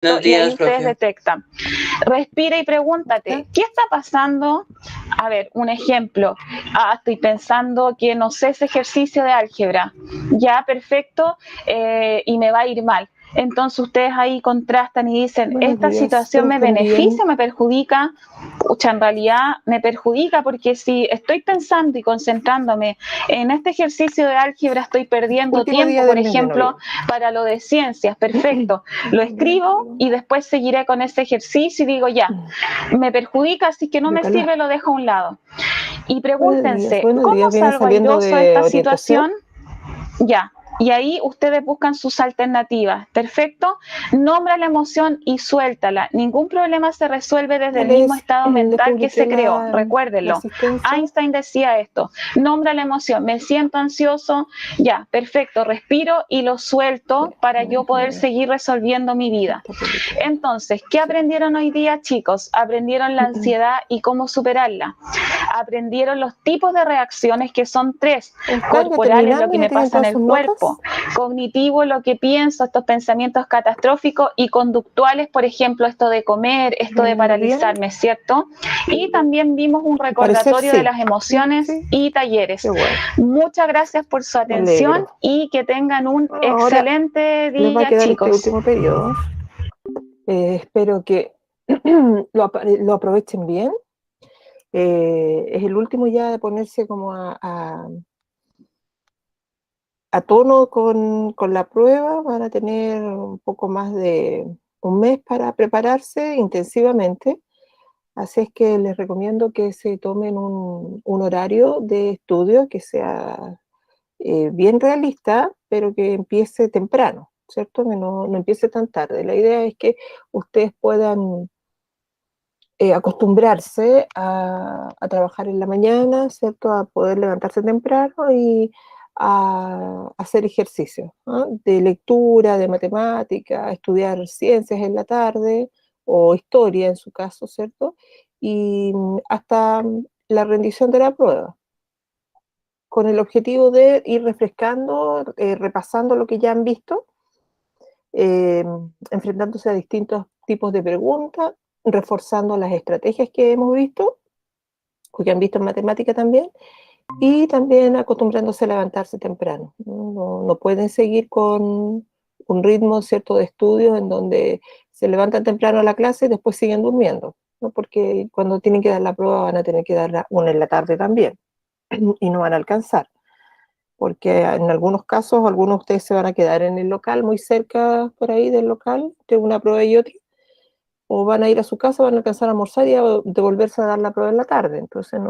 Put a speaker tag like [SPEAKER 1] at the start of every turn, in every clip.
[SPEAKER 1] Buenos
[SPEAKER 2] y ahí
[SPEAKER 1] días,
[SPEAKER 2] ustedes
[SPEAKER 1] profe.
[SPEAKER 2] detectan. Respira y pregúntate, ¿qué está pasando? A ver, un ejemplo. Estoy pensando que no sé ese ejercicio de álgebra. Ya, perfecto, y me va a ir mal. Entonces ustedes ahí contrastan y dicen,
[SPEAKER 3] Buenos
[SPEAKER 2] ¿esta
[SPEAKER 3] días,
[SPEAKER 2] situación me
[SPEAKER 3] espero estén
[SPEAKER 2] beneficia
[SPEAKER 3] bien.
[SPEAKER 2] o me perjudica? Pucha, en realidad me perjudica porque si estoy pensando y concentrándome en este ejercicio de álgebra, estoy perdiendo
[SPEAKER 3] Último día
[SPEAKER 2] tiempo, por
[SPEAKER 3] del mes de
[SPEAKER 2] ejemplo,
[SPEAKER 3] noviembre.
[SPEAKER 2] para lo de ciencias. Perfecto, lo escribo y después seguiré con ese ejercicio y digo, ya, me perjudica, así que no me sirve, lo dejo a un lado. Y pregúntense,
[SPEAKER 3] Buenos días,
[SPEAKER 2] ¿cómo
[SPEAKER 3] viene
[SPEAKER 2] salgo
[SPEAKER 3] saliendo
[SPEAKER 2] airoso de
[SPEAKER 3] de
[SPEAKER 2] esta
[SPEAKER 3] orientación.
[SPEAKER 2] situación? Ya. Y ahí ustedes buscan sus alternativas. Perfecto. Nombra la emoción y suéltala. Ningún problema se resuelve desde el mismo estado
[SPEAKER 3] Les
[SPEAKER 2] mental que
[SPEAKER 3] publiqué
[SPEAKER 2] se creó.
[SPEAKER 3] la
[SPEAKER 2] Recuérdenlo.
[SPEAKER 3] asistencia.
[SPEAKER 2] Einstein decía esto. Nombra la emoción. Me siento ansioso. Ya, perfecto. Respiro y lo suelto para yo poder seguir resolviendo mi vida. Entonces, ¿qué aprendieron hoy día, chicos? Aprendieron la ansiedad y cómo superarla. Aprendieron los tipos de reacciones, que son 3. Corporales, lo que me pasa en el cuerpo. Cognitivo, lo que pienso, estos pensamientos catastróficos. Y conductuales, por ejemplo, esto de comer, esto de paralizarme, ¿cierto? Y también vimos un recordatorio de las emociones y talleres. Muchas gracias por su atención y que tengan un excelente día,
[SPEAKER 3] les va a quedar
[SPEAKER 2] chicos.
[SPEAKER 3] este último periodo. Espero que lo aprovechen bien. Es el último ya de ponerse como a tono con la prueba. Van a tener un poco más de un mes para prepararse intensivamente. Así es que les recomiendo que se tomen un horario de estudio que sea bien realista, pero que empiece temprano, ¿cierto? Que no empiece tan tarde. La idea es que ustedes puedan acostumbrarse a trabajar en la mañana, ¿cierto? A poder levantarse temprano y a hacer ejercicio, ¿no? De lectura, de matemática, estudiar ciencias en la tarde o historia en su caso, ¿cierto? Y hasta la rendición de la prueba, con el objetivo de ir refrescando, repasando lo que ya han visto, enfrentándose a distintos tipos de preguntas, reforzando las estrategias que hemos visto, o que han visto en matemática también, y también acostumbrándose a levantarse temprano. No pueden seguir con un ritmo, ¿cierto?, de estudios en donde se levantan temprano a la clase y después siguen durmiendo, ¿no? Porque cuando tienen que dar la prueba van a tener que dar una en la tarde también, y no van a alcanzar, porque en algunos casos algunos de ustedes se van a quedar en el local, muy cerca por ahí del local, de una prueba y otra, o van a ir a su casa, van a alcanzar a almorzar y a devolverse a dar la prueba en la tarde. Entonces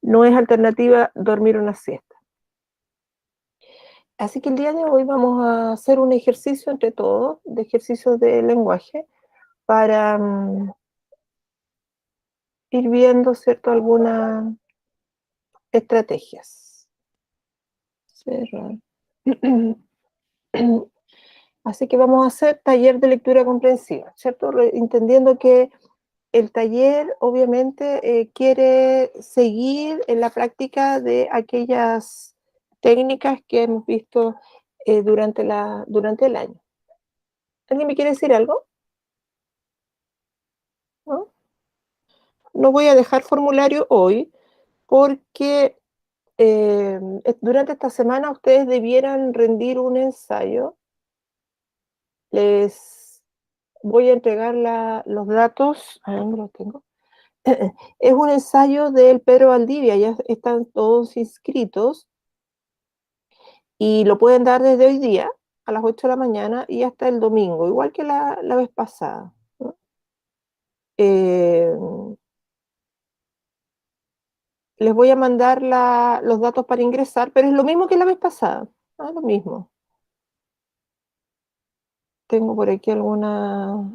[SPEAKER 3] no es alternativa dormir una siesta. Así que el día de hoy vamos a hacer un ejercicio entre todos, de ejercicio de lenguaje, para ir viendo, ¿cierto?, algunas estrategias. Cerrar. Así que vamos a hacer taller de lectura comprensiva, ¿cierto? Entendiendo que el taller obviamente quiere seguir en la práctica de aquellas técnicas que hemos visto durante el año. ¿Alguien me quiere decir algo? ¿No? No voy a dejar formulario hoy porque durante esta semana ustedes debieran rendir un ensayo. Les voy a entregar los datos. ¿A dónde los tengo? Es un ensayo del Pedro Valdivia, ya están todos inscritos y lo pueden dar desde hoy día a las 8 de la mañana y hasta el domingo, igual que la vez pasada, ¿no? Les voy a mandar los datos para ingresar, pero es lo mismo que la vez pasada, ¿no? Lo mismo. Tengo por aquí algunas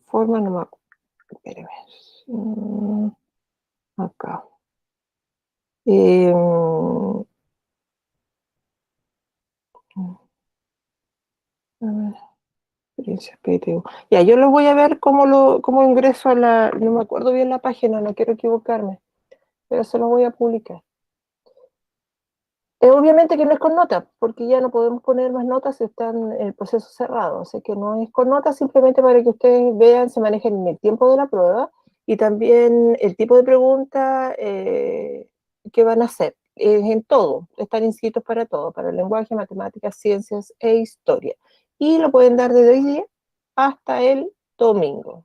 [SPEAKER 3] formas, no me acuerdo. Espérame. Acá. A ver, experiencia PTU. Ya, yo lo voy a ver cómo ingreso no me acuerdo bien la página, no quiero equivocarme, pero se lo voy a publicar. Obviamente que no es con nota, porque ya no podemos poner más notas si están en el proceso cerrado, así que no es con nota, simplemente para que ustedes vean, se manejen en el tiempo de la prueba y también el tipo de pregunta que van a hacer. En todo, están inscritos para todo, para el lenguaje, matemáticas, ciencias e historia. Y lo pueden dar desde hoy día hasta el domingo.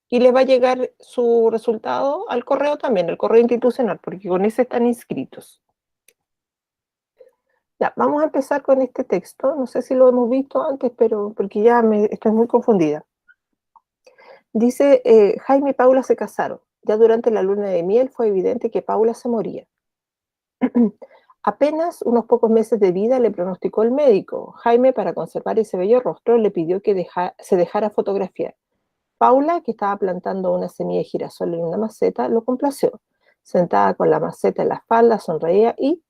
[SPEAKER 3] Y les va a llegar su resultado al correo también, el correo institucional, porque con ese están inscritos. Ya, vamos a empezar con este texto. No sé si lo hemos visto antes, pero porque ya estoy muy confundida. Dice, Jaime y Paula se casaron. Ya durante la luna de miel fue evidente que Paula se moría. Apenas unos pocos meses de vida le pronosticó el médico. Jaime, para conservar ese bello rostro, le pidió que se dejara fotografiar. Paula, que estaba plantando una semilla de girasol en una maceta, lo complació. Sentada con la maceta en la espalda, sonreía y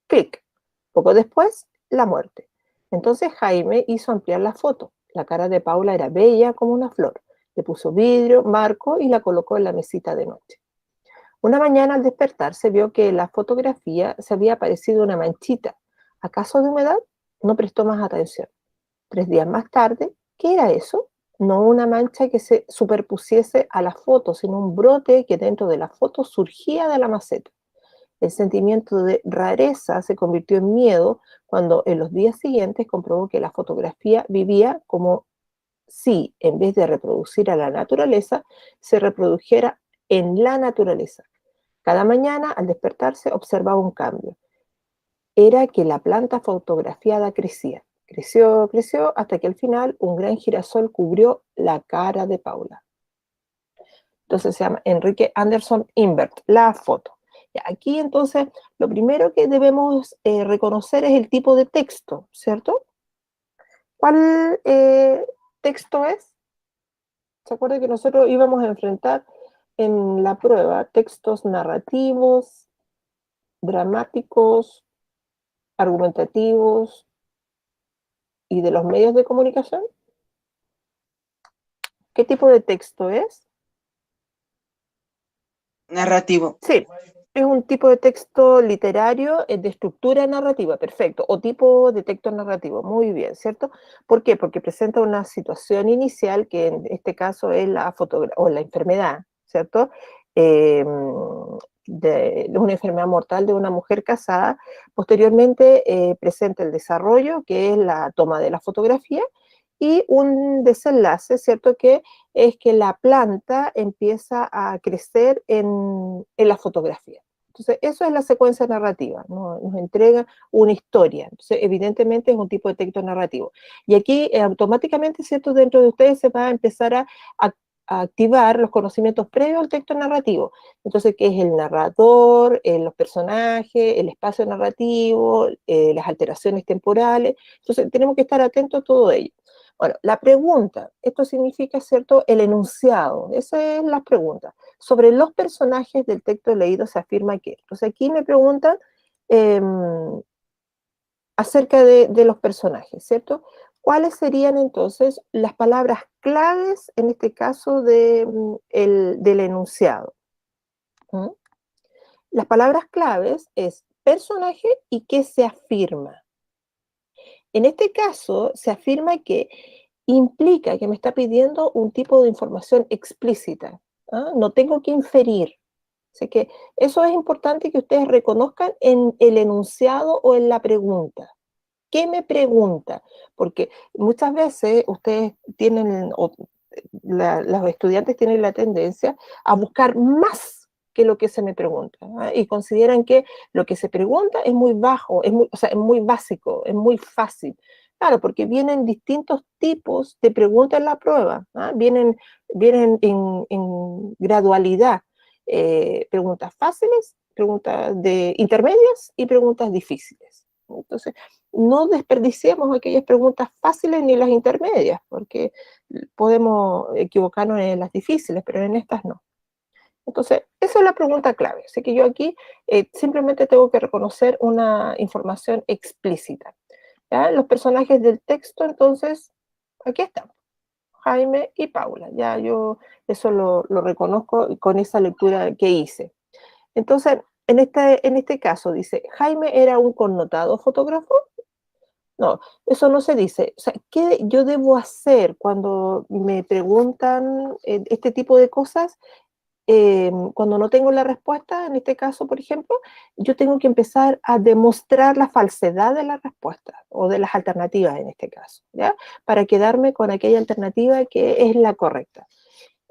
[SPEAKER 3] ¡clic! Poco después, la muerte. Entonces Jaime hizo ampliar la foto. La cara de Paula era bella como una flor. Le puso vidrio, marco y la colocó en la mesita de noche. Una mañana al despertarse vio que en la fotografía se había aparecido una manchita. ¿Acaso de humedad? No prestó más atención. 3 días más tarde, ¿qué era eso? No una mancha que se superpusiese a la foto, sino un brote que dentro de la foto surgía de la maceta. El sentimiento de rareza se convirtió en miedo cuando en los días siguientes comprobó que la fotografía vivía como si, en vez de reproducir a la naturaleza, se reprodujera en la naturaleza. Cada mañana, al despertarse, observaba un cambio. Era que la planta fotografiada crecía. Creció, creció, hasta que al final un gran girasol cubrió la cara de Paula. Entonces se llama Enrique Anderson Invert, la foto. Aquí entonces lo primero que debemos reconocer es el tipo de texto, ¿cierto? ¿Cuál texto es? ¿Se acuerda que nosotros íbamos a enfrentar en la prueba textos narrativos, dramáticos, argumentativos y de los medios de comunicación? ¿Qué tipo de texto es?
[SPEAKER 1] Narrativo.
[SPEAKER 3] Sí, es un tipo de texto literario de estructura narrativa, perfecto, o tipo de texto narrativo, muy bien, ¿cierto? ¿Por qué? Porque presenta una situación inicial, que en este caso es o la enfermedad, ¿cierto? De una enfermedad mortal de una mujer casada. Posteriormente presenta el desarrollo, que es la toma de la fotografía, y un desenlace, ¿cierto? Que es que la planta empieza a crecer en la fotografía. Entonces, eso es la secuencia narrativa, ¿no? Nos entrega una historia. Entonces, evidentemente es un tipo de texto narrativo. Y aquí automáticamente, ¿cierto? Dentro de ustedes se va a empezar a activar los conocimientos previos al texto narrativo. Entonces, ¿qué es el narrador, los personajes, el espacio narrativo, las alteraciones temporales? Entonces, tenemos que estar atentos a todo ello. Bueno, la pregunta, esto significa, ¿cierto?, el enunciado, esa es la pregunta. Sobre los personajes del texto leído se afirma que, entonces aquí me preguntan acerca de los personajes, ¿cierto? ¿Cuáles serían entonces las palabras claves, en este caso, del enunciado? ¿Mm? Las palabras claves es personaje y qué se afirma. En este caso, se afirma que implica que me está pidiendo un tipo de información explícita. ¿Ah? No tengo que inferir. Así que eso es importante que ustedes reconozcan en el enunciado o en la pregunta. ¿Qué me pregunta? Porque muchas veces ustedes tienen, los estudiantes tienen la tendencia a buscar más que lo que se me pregunta, ¿ah? Y consideran que lo que se pregunta es muy bajo, o sea, es muy básico, es muy fácil. Claro, porque vienen distintos tipos de preguntas en la prueba, ¿ah? Vienen en gradualidad. Preguntas fáciles, preguntas intermedias y preguntas difíciles. Entonces, no desperdiciemos aquellas preguntas fáciles ni las intermedias, porque podemos equivocarnos en las difíciles, pero en estas no. Entonces, esa es la pregunta clave. Así que yo aquí simplemente tengo que reconocer una información explícita. ¿Ya? Los personajes del texto, entonces, aquí están. Jaime y Paula. Ya yo eso lo reconozco con esa lectura que hice. Entonces, en este caso dice, Jaime era un connotado fotógrafo. No, eso no se dice. O sea, ¿qué yo debo hacer cuando me preguntan este tipo de cosas? Cuando no tengo la respuesta, en este caso, por ejemplo, yo tengo que empezar a demostrar la falsedad de la respuesta o de las alternativas en este caso, ¿ya? Para quedarme con aquella alternativa que es la correcta.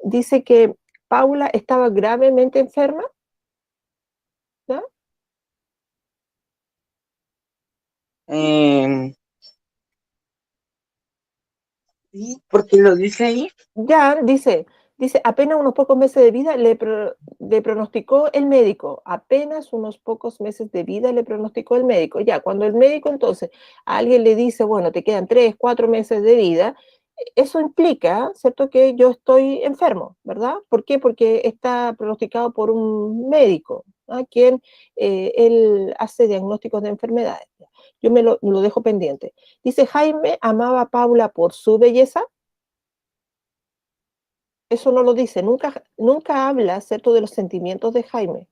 [SPEAKER 3] Dice que Paula estaba gravemente enferma, ¿ya?
[SPEAKER 1] Eh, sí, porque lo dice ahí.
[SPEAKER 3] Ya, dice, apenas unos pocos meses de vida le pronosticó el médico, apenas unos pocos meses de vida le pronosticó el médico. Ya, cuando el médico entonces a alguien le dice, bueno, te quedan 3, 4 meses de vida, eso implica, ¿cierto?, que yo estoy enfermo, ¿verdad? ¿Por qué? Porque está pronosticado por un médico, ¿a quien él hace diagnósticos de enfermedades. Yo lo dejo pendiente. Dice, Jaime amaba a Paula por su belleza. Eso no lo dice, nunca habla, ¿cierto?, de los sentimientos de Jaime,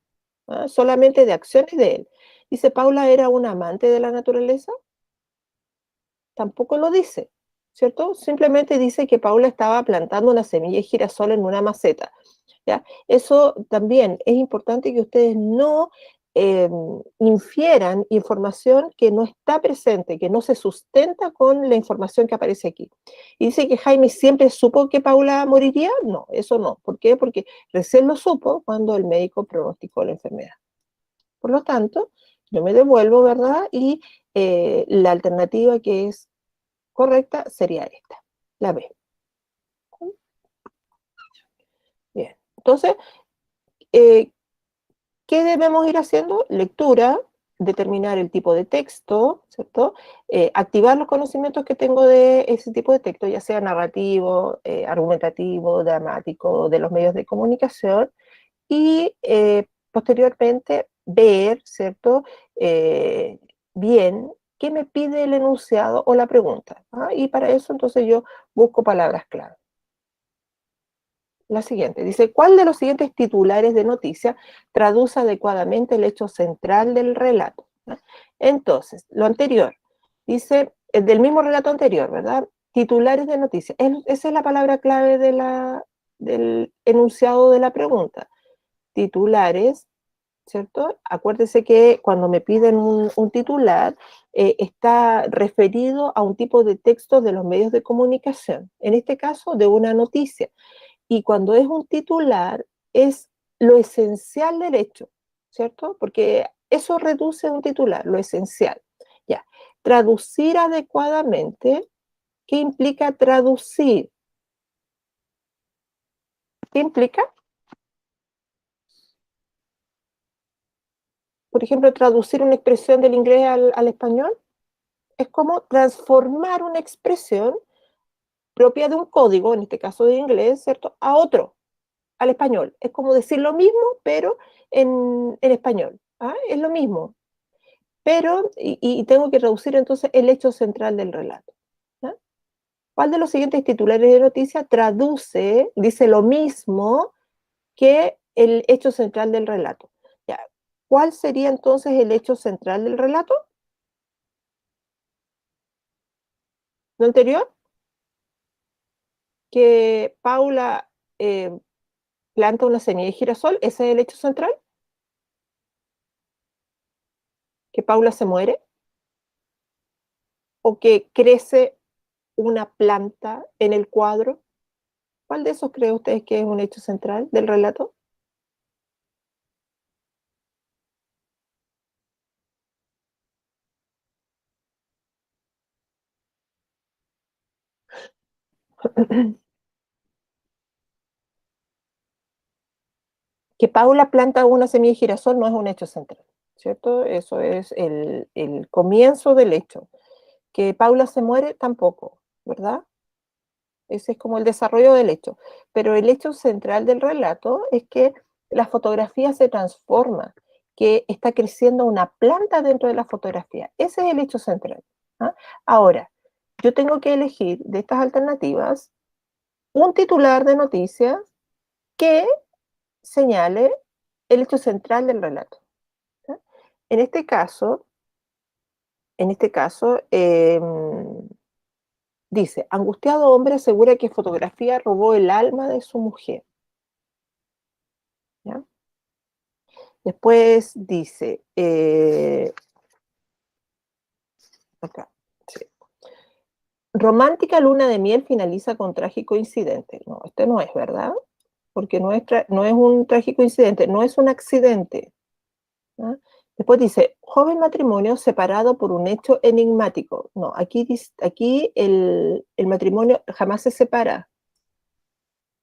[SPEAKER 3] ¿ah? Solamente de acciones de él. Dice, Paula era una amante de la naturaleza, tampoco lo dice, ¿cierto? Simplemente dice que Paula estaba plantando una semilla de girasol en una maceta, ¿ya? Eso también es importante que ustedes no infieran información que no está presente, que no se sustenta con la información que aparece aquí. Y dice que Jaime siempre supo que Paula moriría. No, eso no. ¿Por qué? Porque recién lo supo cuando el médico pronosticó la enfermedad. Por lo tanto, yo me devuelvo, ¿verdad? Y la alternativa que es correcta sería esta, la B. Bien. Entonces, eh, ¿qué debemos ir haciendo? Lectura, determinar el tipo de texto, ¿cierto? Activar los conocimientos que tengo de ese tipo de texto, ya sea narrativo, argumentativo, dramático, de los medios de comunicación, y posteriormente ver, ¿cierto? Eh, Bien, ¿qué me pide el enunciado o la pregunta? ¿Ah? Y para eso entonces yo busco palabras clave. La siguiente, dice, ¿cuál de los siguientes titulares de noticia traduce adecuadamente el hecho central del relato? ¿Ah? Entonces, lo anterior, dice, del mismo relato anterior, ¿verdad? Titulares de noticia. Esa es la palabra clave del enunciado de la pregunta. Titulares, ¿cierto? Acuérdese que cuando me piden un titular, está referido a un tipo de texto de los medios de comunicación, en este caso de una noticia. Y cuando es un titular, es lo esencial del hecho, ¿cierto? Porque eso reduce un titular, lo esencial. Ya. Traducir adecuadamente, ¿qué implica traducir? ¿Qué implica? Por ejemplo, traducir una expresión del inglés al español es como transformar una expresión propia de un código, en este caso de inglés, ¿cierto?, a otro, al español. Es como decir lo mismo, pero en español. ¿Ah? Es lo mismo, pero, y tengo que reducir entonces el hecho central del relato. ¿Ya? ¿Cuál de los siguientes titulares de noticia traduce, dice lo mismo que el hecho central del relato? ¿Ya? ¿Cuál sería entonces el hecho central del relato? ¿Lo anterior? Que Paula planta una semilla de girasol, ¿ese es el hecho central? ¿Que Paula se muere? ¿O que crece una planta en el cuadro? ¿Cuál de esos cree ustedes que es un hecho central del relato? Que Paula planta una semilla de girasol no es un hecho central, ¿cierto? Eso es el comienzo del hecho. Que Paula se muere tampoco, ¿verdad? Ese es como el desarrollo del hecho. Pero el hecho central del relato es que la fotografía se transforma, que está creciendo una planta dentro de la fotografía. Ese es el hecho central. ¿Ah? Ahora, yo tengo que elegir de estas alternativas un titular de noticias que señale el hecho central del relato. En este caso, dice, angustiado hombre asegura que fotografía robó el alma de su mujer. ¿Ya? Después dice, acá, sí. Romántica luna de miel finaliza con trágico incidente. No, este no es, ¿verdad? Porque no es un trágico incidente, no es un accidente. ¿Ya? Después dice, joven matrimonio separado por un hecho enigmático. No, aquí el matrimonio jamás se separa.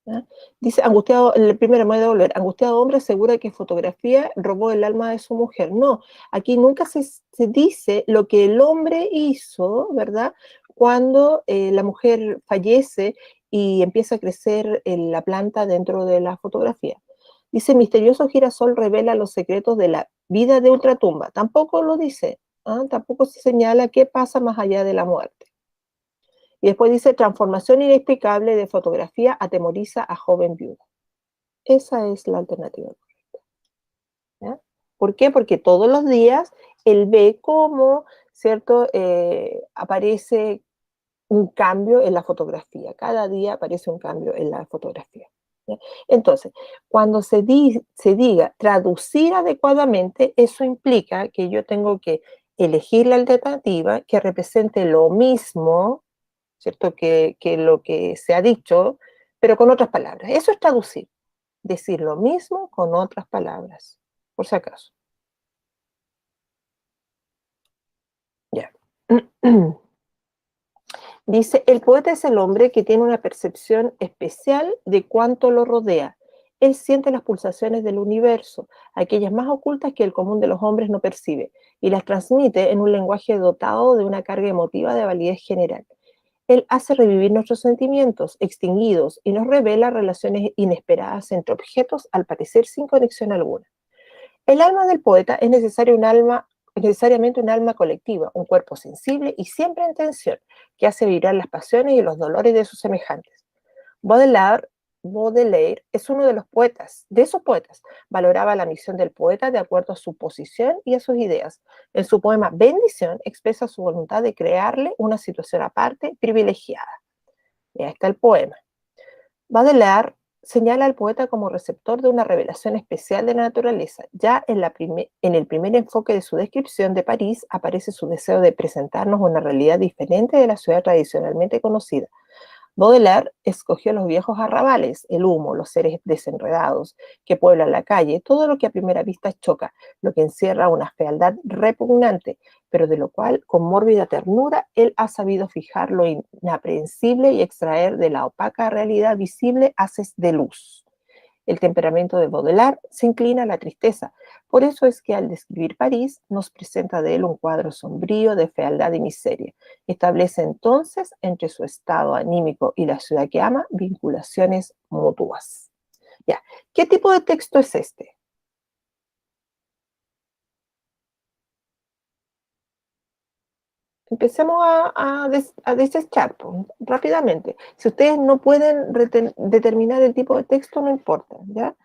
[SPEAKER 3] ¿Ya? Dice, angustiado, el primero me voy a devolver, angustiado hombre asegura que fotografía robó el alma de su mujer. No, aquí nunca se dice lo que el hombre hizo, ¿verdad? Cuando la mujer fallece y empieza a crecer la planta dentro de la fotografía. Dice, misterioso girasol revela los secretos de la vida de ultratumba. Tampoco lo dice, ¿ah? Tampoco se señala qué pasa más allá de la muerte. Y después dice, transformación inexplicable de fotografía atemoriza a joven viuda. Esa es la alternativa correcta. ¿Ya? ¿Por qué? Porque todos los días él ve cómo, ¿cierto? Aparece un cambio en la fotografía. Cada día aparece un cambio en la fotografía. ¿Ya? Entonces, cuando se diga traducir adecuadamente, eso implica que yo tengo que elegir la alternativa que represente lo mismo, ¿cierto? Que lo que se ha dicho, pero con otras palabras. Eso es traducir, decir lo mismo con otras palabras, por si acaso. Ya. Dice, el poeta es el hombre que tiene una percepción especial de cuánto lo rodea. Él siente las pulsaciones del universo, aquellas más ocultas que el común de los hombres no percibe, y las transmite en un lenguaje dotado de una carga emotiva de validez general. Él hace revivir nuestros sentimientos extinguidos y nos revela relaciones inesperadas entre objetos, al parecer sin conexión alguna. El alma del poeta es necesariamente un alma colectiva, un cuerpo sensible y siempre en tensión, que hace vibrar las pasiones y los dolores de sus semejantes. Baudelaire es uno de esos poetas. Valoraba la misión del poeta de acuerdo a su posición y a sus ideas. En su poema Bendición expresa su voluntad de crearle una situación aparte, privilegiada. Y ahí está el poema. Baudelaire señala al poeta como receptor de una revelación especial de la naturaleza. Ya en el primer enfoque de su descripción de París aparece su deseo de presentarnos una realidad diferente de la ciudad tradicionalmente conocida. Baudelaire escogió los viejos arrabales, el humo, los seres desenredados que pueblan la calle, todo lo que a primera vista choca, lo que encierra una fealdad repugnante, pero de lo cual, con mórbida ternura, él ha sabido fijar lo inaprehensible y extraer de la opaca realidad visible haces de luz. El temperamento de Baudelaire se inclina a la tristeza. Por eso es que al describir París nos presenta de él un cuadro sombrío de fealdad y miseria. Establece entonces entre su estado anímico y la ciudad que ama vinculaciones mutuas. Ya. ¿Qué tipo de texto es este? Empecemos a desechar rápidamente. Si ustedes no pueden determinar el tipo de texto, no importa, ¿ya?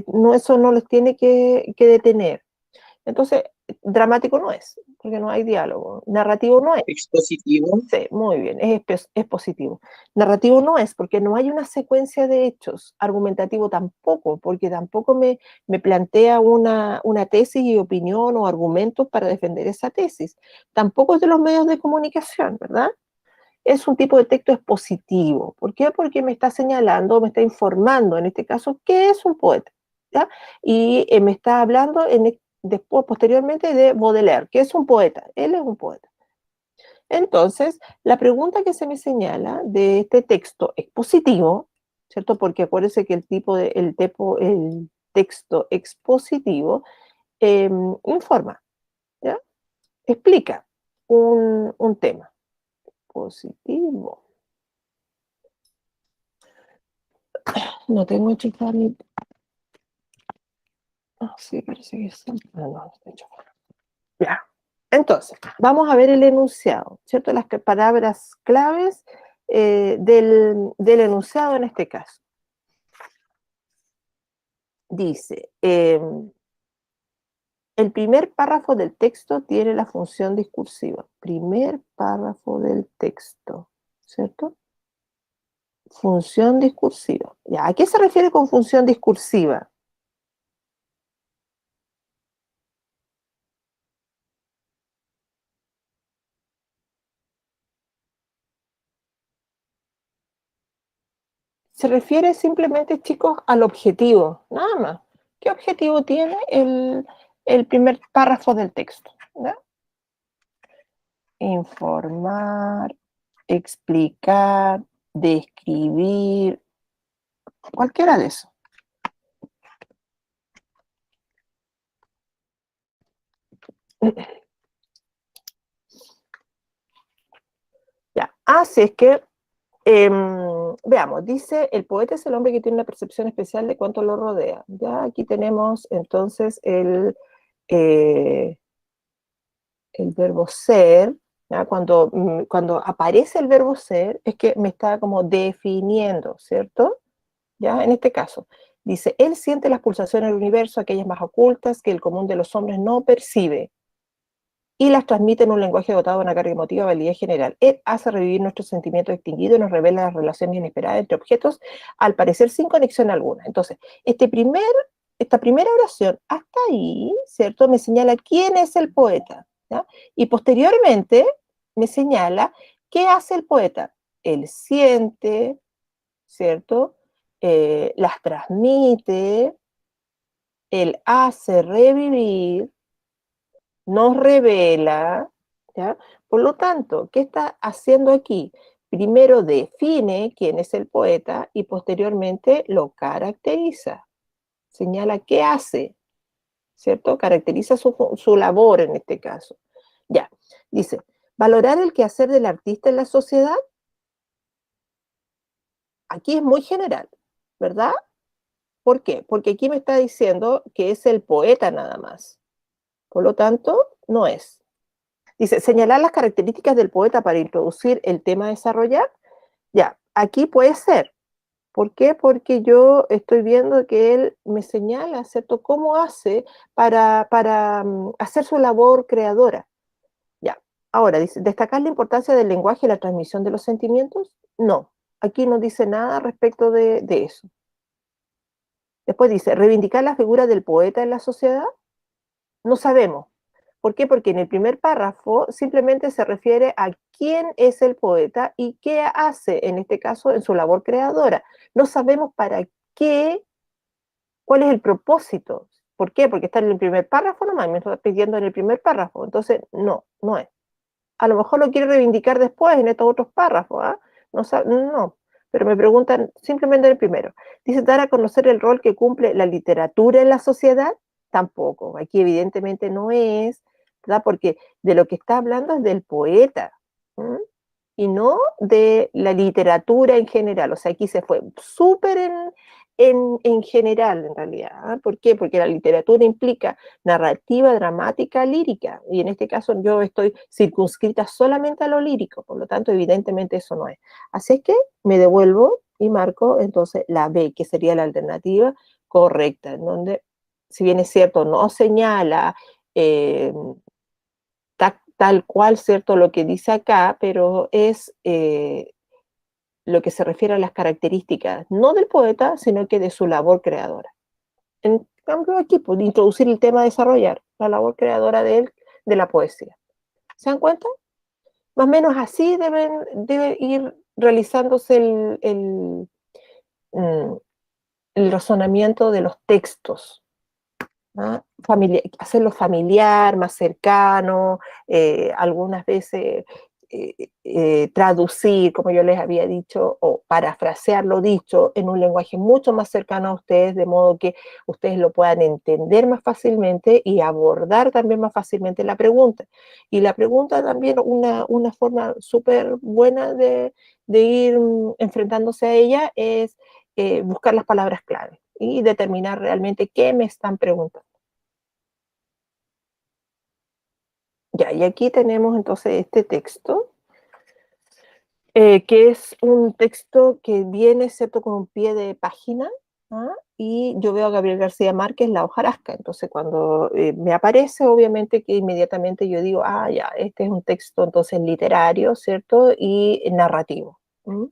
[SPEAKER 3] No, eso no les tiene que detener. Entonces, dramático no es, porque no hay diálogo. Narrativo no es.
[SPEAKER 1] Expositivo.
[SPEAKER 3] Sí, muy bien, es positivo. Narrativo no es, porque no hay una secuencia de hechos. Argumentativo tampoco, porque tampoco me plantea una tesis y opinión o argumentos para defender esa tesis. Tampoco es de los medios de comunicación, ¿verdad? Es un tipo de texto expositivo. ¿Por qué? Porque me está señalando, me está informando, en este caso, qué es un poeta, ¿ya? Y me está hablando después, posteriormente, de Baudelaire, que es un poeta. Él es un poeta. Entonces, la pregunta que se me señala de este texto expositivo, ¿cierto? Porque acuérdense que el texto expositivo informa, ¿ya? Explica un tema. Positivo. No tengo enchufado mi... Ah, sí, parece que está... no está enchufado. Ya. Entonces, vamos a ver el enunciado, ¿cierto? Las palabras claves del enunciado en este caso. Dice, el primer párrafo del texto tiene la función discursiva. Primer párrafo del texto, ¿cierto? Función discursiva. Ya, ¿a qué se refiere con función discursiva? Se refiere simplemente, chicos, al objetivo, nada más. ¿Qué objetivo tiene el primer párrafo del texto? ¿Ya? Informar, explicar, describir, cualquiera de eso. Ya, así es que veamos, dice, el poeta es el hombre que tiene una percepción especial de cuánto lo rodea. Ya aquí tenemos entonces el verbo ser, ¿ya? Cuando aparece el verbo ser es que me está como definiendo, ¿cierto? ¿Ya? En este caso, dice, él siente las pulsaciones del universo, aquellas más ocultas que el común de los hombres no percibe, y las transmite en un lenguaje dotado de una carga emotiva de validez general. Él hace revivir nuestros sentimientos extinguidos y nos revela las relaciones inesperadas entre objetos, al parecer sin conexión alguna. Entonces, esta primera oración, hasta ahí, ¿cierto? Me señala quién es el poeta, ¿ya? Y posteriormente me señala qué hace el poeta. Él siente, ¿cierto? Las transmite, él hace revivir, nos revela, ¿ya? Por lo tanto, ¿qué está haciendo aquí? Primero define quién es el poeta y posteriormente lo caracteriza. Señala qué hace, ¿cierto? Caracteriza su labor en este caso. Ya, dice, valorar el quehacer del artista en la sociedad. Aquí es muy general, ¿verdad? ¿Por qué? Porque aquí me está diciendo que es el poeta nada más. Por lo tanto, no es. Dice, señalar las características del poeta para introducir el tema a desarrollar. Ya, aquí puede ser. ¿Por qué? Porque yo estoy viendo que él me señala, ¿cierto?, cómo hace para hacer su labor creadora. Ya, ahora dice, destacar la importancia del lenguaje y la transmisión de los sentimientos. No, aquí no dice nada respecto de eso. Después dice, reivindicar la figura del poeta en la sociedad. No sabemos. ¿Por qué? Porque en el primer párrafo simplemente se refiere a quién es el poeta y qué hace, en este caso, en su labor creadora. No sabemos para qué, cuál es el propósito. ¿Por qué? Porque está en el primer párrafo nomás, me está pidiendo en el primer párrafo. Entonces, no es. A lo mejor lo quiere reivindicar después en estos otros párrafos, ¿ah? No, pero me preguntan simplemente en el primero. Dice, dar a conocer el rol que cumple la literatura en la sociedad. Tampoco, aquí evidentemente no es, ¿verdad? Porque de lo que está hablando es del poeta, ¿m? Y no de la literatura en general. O sea, aquí se fue súper en general, en realidad. ¿Ah? ¿Por qué? Porque la literatura implica narrativa, dramática, lírica. Y en este caso yo estoy circunscrita solamente a lo lírico, por lo tanto, evidentemente eso no es. Así es que me devuelvo y marco entonces la B, que sería la alternativa correcta, en donde, si bien es cierto, no señala tal cual, cierto, lo que dice acá, pero es lo que se refiere a las características, no del poeta, sino que de su labor creadora. En cambio aquí, pues, introducir el tema a desarrollar, la labor creadora de él, de la poesía. ¿Se dan cuenta? Más o menos así debe ir realizándose mm, el razonamiento de los textos. ¿Ah? Hacerlo familiar, más cercano, algunas veces traducir, como yo les había dicho, o parafrasear lo dicho en un lenguaje mucho más cercano a ustedes, de modo que ustedes lo puedan entender más fácilmente y abordar también más fácilmente la pregunta. Y la pregunta también, una forma súper buena de ir enfrentándose a ella es buscar las palabras clave y determinar realmente qué me están preguntando. Ya, y aquí tenemos entonces este texto, que es un texto que viene, ¿cierto?, con un pie de página, ¿ah? Y yo veo a Gabriel García Márquez, La hojarasca. Entonces, cuando me aparece, obviamente que inmediatamente yo digo, ah, ya, este es un texto entonces literario, ¿cierto? Y narrativo. ¿Mm?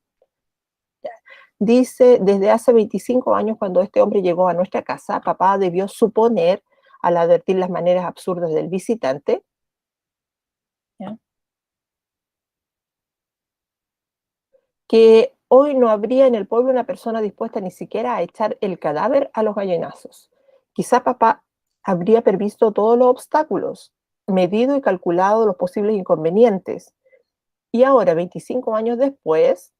[SPEAKER 3] Dice, desde hace 25 años, cuando este hombre llegó a nuestra casa, papá debió suponer, al advertir las maneras absurdas del visitante, ¿ya?, que hoy no habría en el pueblo una persona dispuesta ni siquiera a echar el cadáver a los gallinazos. Quizá papá habría previsto todos los obstáculos, medido y calculado los posibles inconvenientes. Y ahora, 25 años después,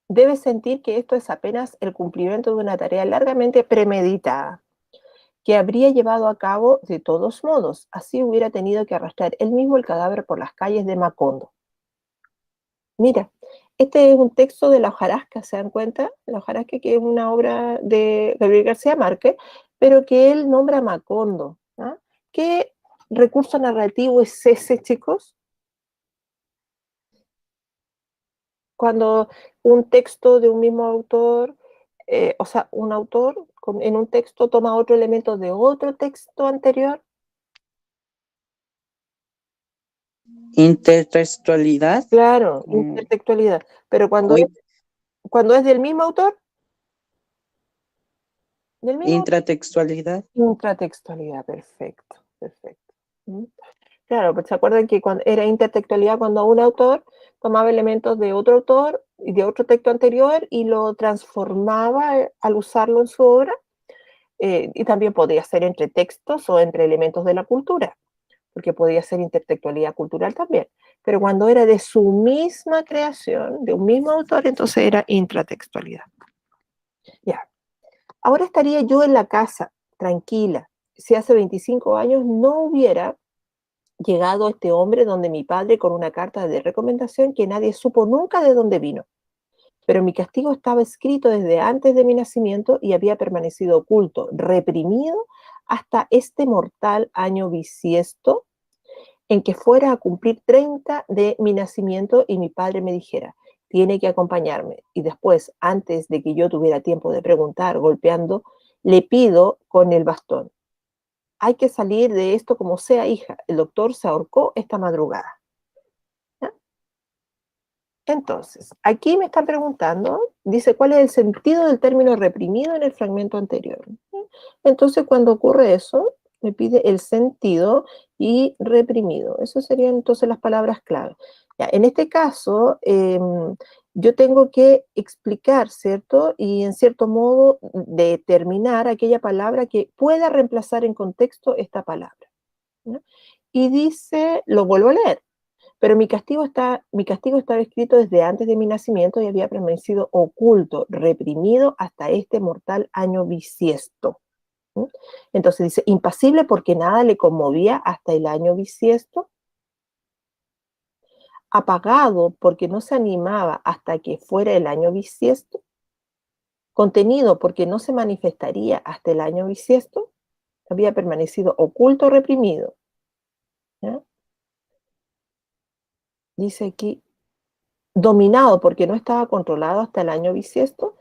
[SPEAKER 3] debe sentir que esto es apenas el cumplimiento de una tarea largamente premeditada, que habría llevado a cabo de todos modos. Así hubiera tenido que arrastrar él mismo el cadáver por las calles de Macondo. Mira, este es un texto de La hojarasca, ¿se dan cuenta? La hojarasca, que es una obra de Gabriel García Márquez, pero que él nombra Macondo, ¿ah? ¿Qué recurso narrativo es ese, chicos? Cuando un texto de un mismo autor, o sea, un autor en un texto toma otro elemento de otro texto anterior.
[SPEAKER 1] Intertextualidad.
[SPEAKER 3] Claro,
[SPEAKER 1] mm,
[SPEAKER 3] intertextualidad. Pero
[SPEAKER 1] Uy,
[SPEAKER 3] cuando es del mismo autor, del mismo
[SPEAKER 1] intratextualidad.
[SPEAKER 3] intratextualidad, perfecto, perfecto. ¿Mm? Claro, pues se acuerdan que cuando era intertextualidad cuando un autor tomaba elementos de otro autor y de otro texto anterior y lo transformaba al usarlo en su obra, y también podía ser entre textos o entre elementos de la cultura, porque podía ser intertextualidad cultural también. Pero cuando era de su misma creación, de un mismo autor, entonces era intratextualidad. Ya. Ahora estaría yo en la casa, tranquila, si hace 25 años no hubiera llegado este hombre donde mi padre con una carta de recomendación que nadie supo nunca de dónde vino. Pero mi castigo estaba escrito desde antes de mi nacimiento y había permanecido oculto, reprimido hasta este mortal año bisiesto en que fuera a cumplir 30 de mi nacimiento y mi padre me dijera, tiene que acompañarme. Y después, antes de que yo tuviera tiempo de preguntar, golpeando, le pido con el bastón, hay que salir de esto como sea, hija. El doctor se ahorcó esta madrugada. ¿Ya? Entonces, aquí me están preguntando, dice, ¿cuál es el sentido del término reprimido en el fragmento anterior? Entonces, cuando ocurre eso, me pide el sentido y reprimido. Eso serían entonces las palabras clave. Ya, en este caso, yo tengo que explicar, ¿cierto? Y en cierto modo determinar aquella palabra que pueda reemplazar en contexto esta palabra, ¿no? Y dice, lo vuelvo a leer, pero mi castigo estaba escrito desde antes de mi nacimiento y había permanecido oculto, reprimido hasta este mortal año bisiesto. ¿Mm? Entonces dice, impasible porque nada le conmovía hasta el año bisiesto, apagado porque no se animaba hasta que fuera el año bisiesto, contenido porque no se manifestaría hasta el año bisiesto, había permanecido oculto, reprimido. ¿Ya? Dice aquí, dominado porque no estaba controlado hasta el año bisiesto,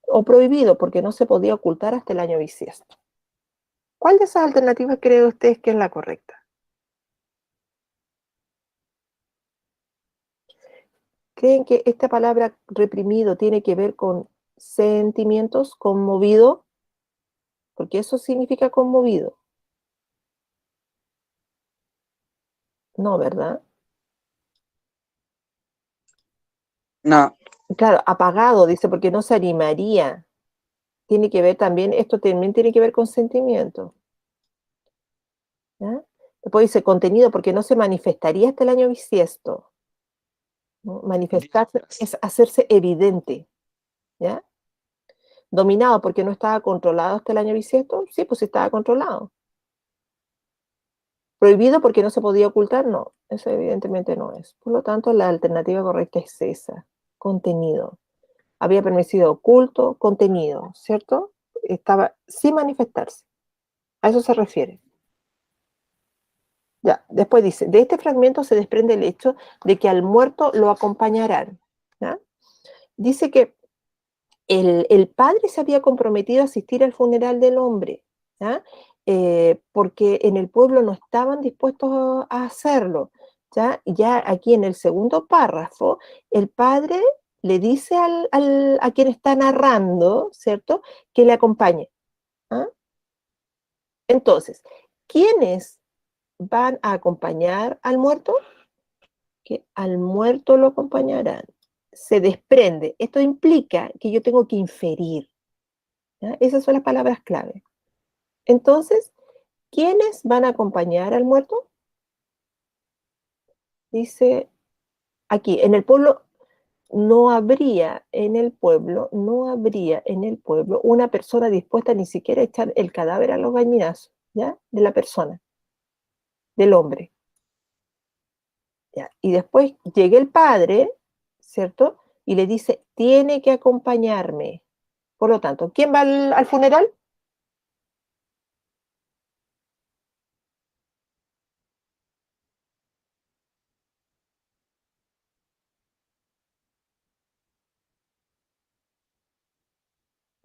[SPEAKER 3] o prohibido porque no se podía ocultar hasta el año bisiesto. ¿Cuál de esas alternativas creen ustedes que es la correcta? ¿Creen que esta palabra reprimido tiene que ver con sentimientos, conmovido? Porque eso significa conmovido. No, ¿verdad?
[SPEAKER 1] No,
[SPEAKER 3] Claro, apagado, dice, porque no se animaría. Tiene que ver también, esto también tiene que ver con sentimiento. ¿Ya? Después dice contenido, porque no se manifestaría hasta el año bisiesto, ¿no? Manifestarse es hacerse evidente. ¿Ya? Dominado, porque no estaba controlado hasta el año bisiesto. Sí, pues sí estaba controlado. Prohibido porque no se podía ocultar, no, eso evidentemente no es. Por lo tanto, la alternativa correcta es esa, contenido. Había permanecido oculto, contenido, ¿cierto? Estaba sin manifestarse. A eso se refiere. Ya, después dice, de este fragmento se desprende el hecho de que al muerto lo acompañarán. ¿Ya? Dice que el padre se había comprometido a asistir al funeral del hombre, ¿ya? Porque en el pueblo no estaban dispuestos a hacerlo, ¿ya? Ya aquí en el segundo párrafo, el padre le dice a quien está narrando, ¿cierto?, que le acompañe. ¿Ah? Entonces, ¿quiénes van a acompañar al muerto? Que al muerto lo acompañarán. Se desprende. Esto implica que yo tengo que inferir. ¿Ya? Esas son las palabras clave. Entonces, ¿quiénes van a acompañar al muerto? Dice aquí, en el pueblo no habría en el pueblo una persona dispuesta ni siquiera a echar el cadáver a los gallinazos, ¿ya? De la persona, del hombre. ¿Ya? Y después llega el padre, ¿cierto? Y le dice, tiene que acompañarme. Por lo tanto, ¿quién va al funeral?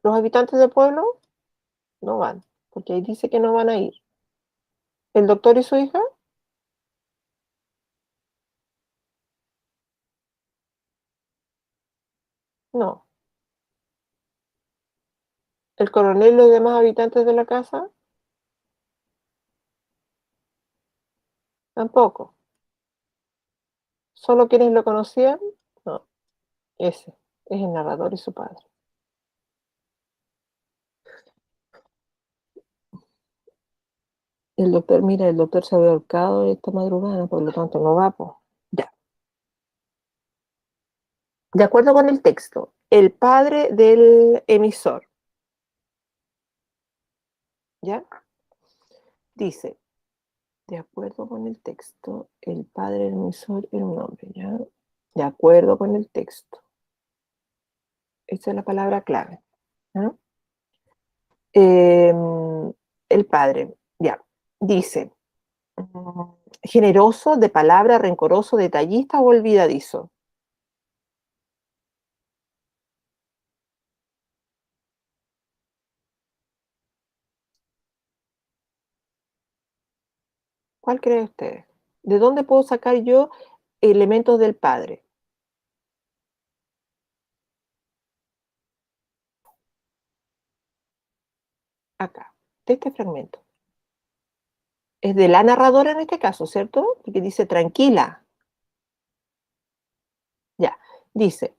[SPEAKER 3] Los habitantes del pueblo no van, porque ahí dice que no van a ir. ¿El doctor y su hija? No. ¿El coronel y los demás habitantes de la casa? Tampoco. ¿Solo quienes lo conocían? No. Ese es el narrador y su padre. El doctor, mira, el doctor se había ahorcado esta madrugada, por lo tanto no va, pues. Ya. De acuerdo con el texto, el padre del emisor, ¿ya? Dice, de acuerdo con el texto, el padre del emisor era un hombre, ¿ya? De acuerdo con el texto. Esa es la palabra clave, ¿ya? El padre, ya, dice, generoso, de palabra, rencoroso, detallista o olvidadizo. ¿Cuál cree usted? ¿De dónde puedo sacar yo elementos del padre? Acá, de este fragmento. Es de la narradora en este caso, ¿cierto? Porque dice tranquila. Ya, dice,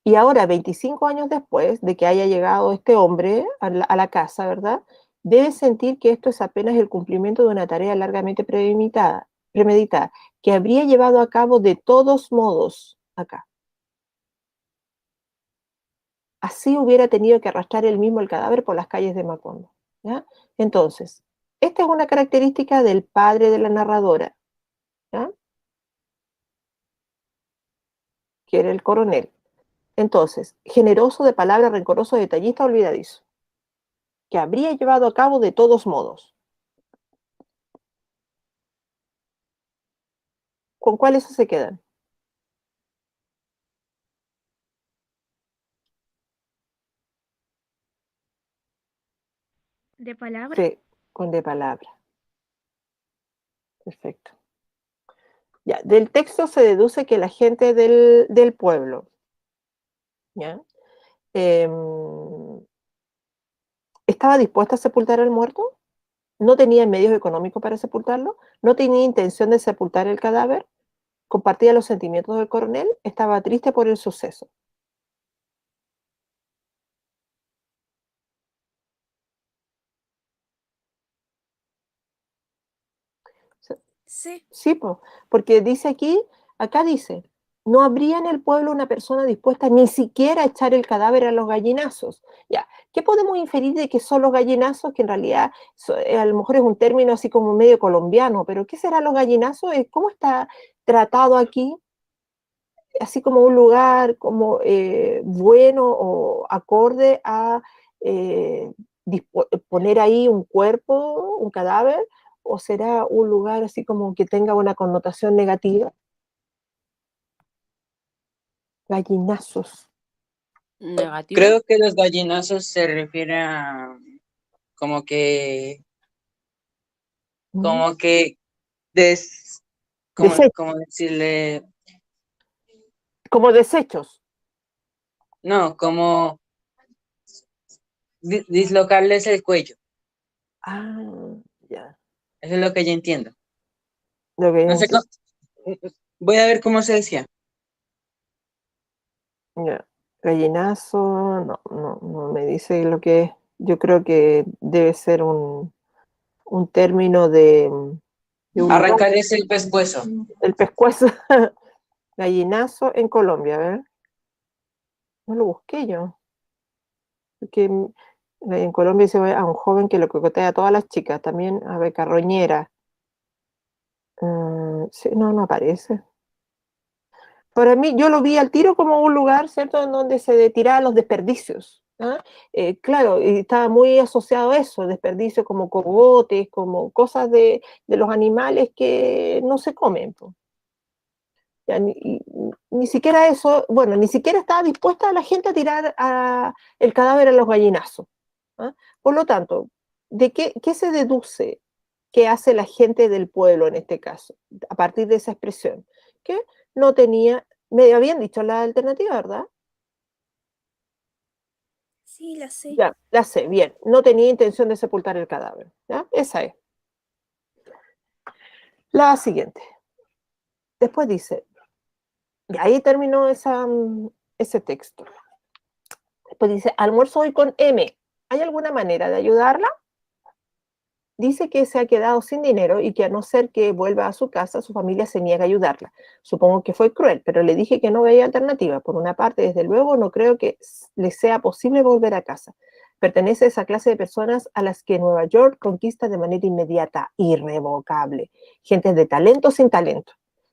[SPEAKER 3] y ahora, 25 años después de que haya llegado este hombre a la casa, ¿verdad? Debe sentir que esto es apenas el cumplimiento de una tarea largamente premeditada, que habría llevado a cabo de todos modos acá. Así hubiera tenido que arrastrar él mismo el cadáver por las calles de Macondo, ¿ya? Entonces, esta es una característica del padre de la narradora, ¿ya? Que era el coronel. Entonces, generoso de palabra, rencoroso, detallista, olvidadizo, que habría llevado a cabo de todos modos. ¿Con cuáles se quedan?
[SPEAKER 4] ¿De palabra?
[SPEAKER 3] Sí, con de palabra. Perfecto. Ya, del texto se deduce que la gente del pueblo, ¿ya? Em, estaba dispuesta a sepultar al muerto, no tenía medios económicos para sepultarlo, no tenía intención de sepultar el cadáver, compartía los sentimientos del coronel, estaba triste por el suceso.
[SPEAKER 4] Sí.
[SPEAKER 3] Sí, porque dice aquí, acá dice, no habría en el pueblo una persona dispuesta ni siquiera a echar el cadáver a los gallinazos. Ya, ¿qué podemos inferir de que son los gallinazos? Que en realidad a lo mejor es un término así como medio colombiano, pero ¿qué serán los gallinazos? ¿Cómo está tratado aquí? Así como un lugar como bueno o acorde a eh, poner ahí un cuerpo, un cadáver, o será un lugar así como que tenga una connotación negativa. Gallinazos.
[SPEAKER 4] Negativo.
[SPEAKER 1] Creo que los gallinazos se refiere a como que, como que des,
[SPEAKER 3] Dese-
[SPEAKER 1] como decirle,
[SPEAKER 3] como desechos.
[SPEAKER 1] no, como dislocarles el cuello.
[SPEAKER 3] Ah, ya.
[SPEAKER 1] Eso es lo que yo entiendo.
[SPEAKER 3] Lo que yo
[SPEAKER 1] No sé
[SPEAKER 3] entiendo.
[SPEAKER 1] voy a ver cómo se decía.
[SPEAKER 3] Ya. Gallinazo, no me dice lo que es. Yo creo que debe ser un término de un lugar.
[SPEAKER 1] Arrancarles el pescuezo.
[SPEAKER 3] El pescuezo. Gallinazo en Colombia, a ver. No lo busqué yo. Porque en Colombia se ve a un joven que lo coquetea a todas las chicas. También a ver, carroñera. Sí, no aparece. Para mí, yo lo vi al tiro como un lugar, ¿cierto?, en donde se tiraban los desperdicios. ¿Ah? Claro, y estaba muy asociado a eso, desperdicios como cogotes, como cosas de los animales que no se comen. Po. Ya, ni siquiera eso, bueno, ni siquiera estaba dispuesta la gente a tirar el cadáver a los gallinazos. ¿Ah? Por lo tanto, ¿de qué se deduce que hace la gente del pueblo en este caso, a partir de esa expresión? Que no tenía, me habían dicho la alternativa, ¿verdad?
[SPEAKER 4] Sí, la sé.
[SPEAKER 3] Ya, la sé, bien, no tenía intención de sepultar el cadáver. ¿Ya? Esa es. La siguiente. Después dice, y ahí terminó ese texto. Después dice, almuerzo hoy con M. ¿Hay alguna manera de ayudarla? Dice que se ha quedado sin dinero y que a no ser que vuelva a su casa, su familia se niega a ayudarla. Supongo que fue cruel, pero le dije que no veía alternativa. Por una parte, desde luego, no creo que le sea posible volver a casa. Pertenece a esa clase de personas a las que Nueva York conquista de manera inmediata, irrevocable. Gentes de talento sin talento.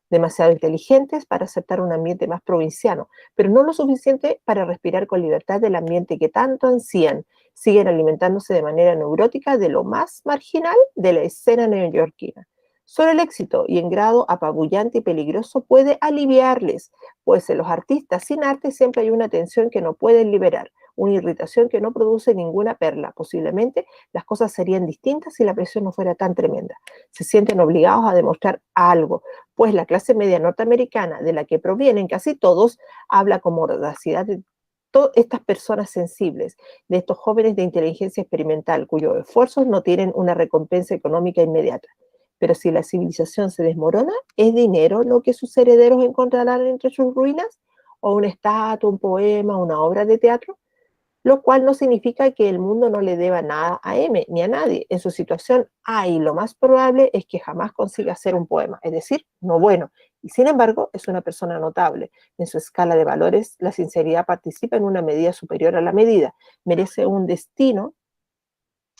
[SPEAKER 3] Demasiado inteligentes para aceptar un ambiente más provinciano, pero no lo suficiente para respirar con libertad del ambiente que tanto ansían. Siguen alimentándose de manera neurótica de lo más marginal de la escena neoyorquina. Solo el éxito, y en grado apabullante y peligroso, puede aliviarles, pues en los artistas sin arte siempre hay una tensión que no pueden liberar, una irritación que no produce ninguna perla. Posiblemente las cosas serían distintas si la presión no fuera tan tremenda. Se sienten obligados a demostrar algo, pues la clase media norteamericana, de la que provienen casi todos, habla con mordacidad de todas estas personas sensibles, de estos jóvenes de inteligencia experimental, cuyos esfuerzos no tienen una recompensa económica inmediata. Pero si la civilización se desmorona, ¿es dinero lo que sus herederos encontrarán entre sus ruinas? ¿O una estatua, un poema, una obra de teatro? Lo cual no significa que el mundo no le deba nada a M ni a nadie. En su situación, lo más probable es que jamás consiga hacer un poema, es decir, no bueno. Y sin embargo, es una persona notable. En su escala de valores, la sinceridad participa en una medida superior a la medida. Merece un destino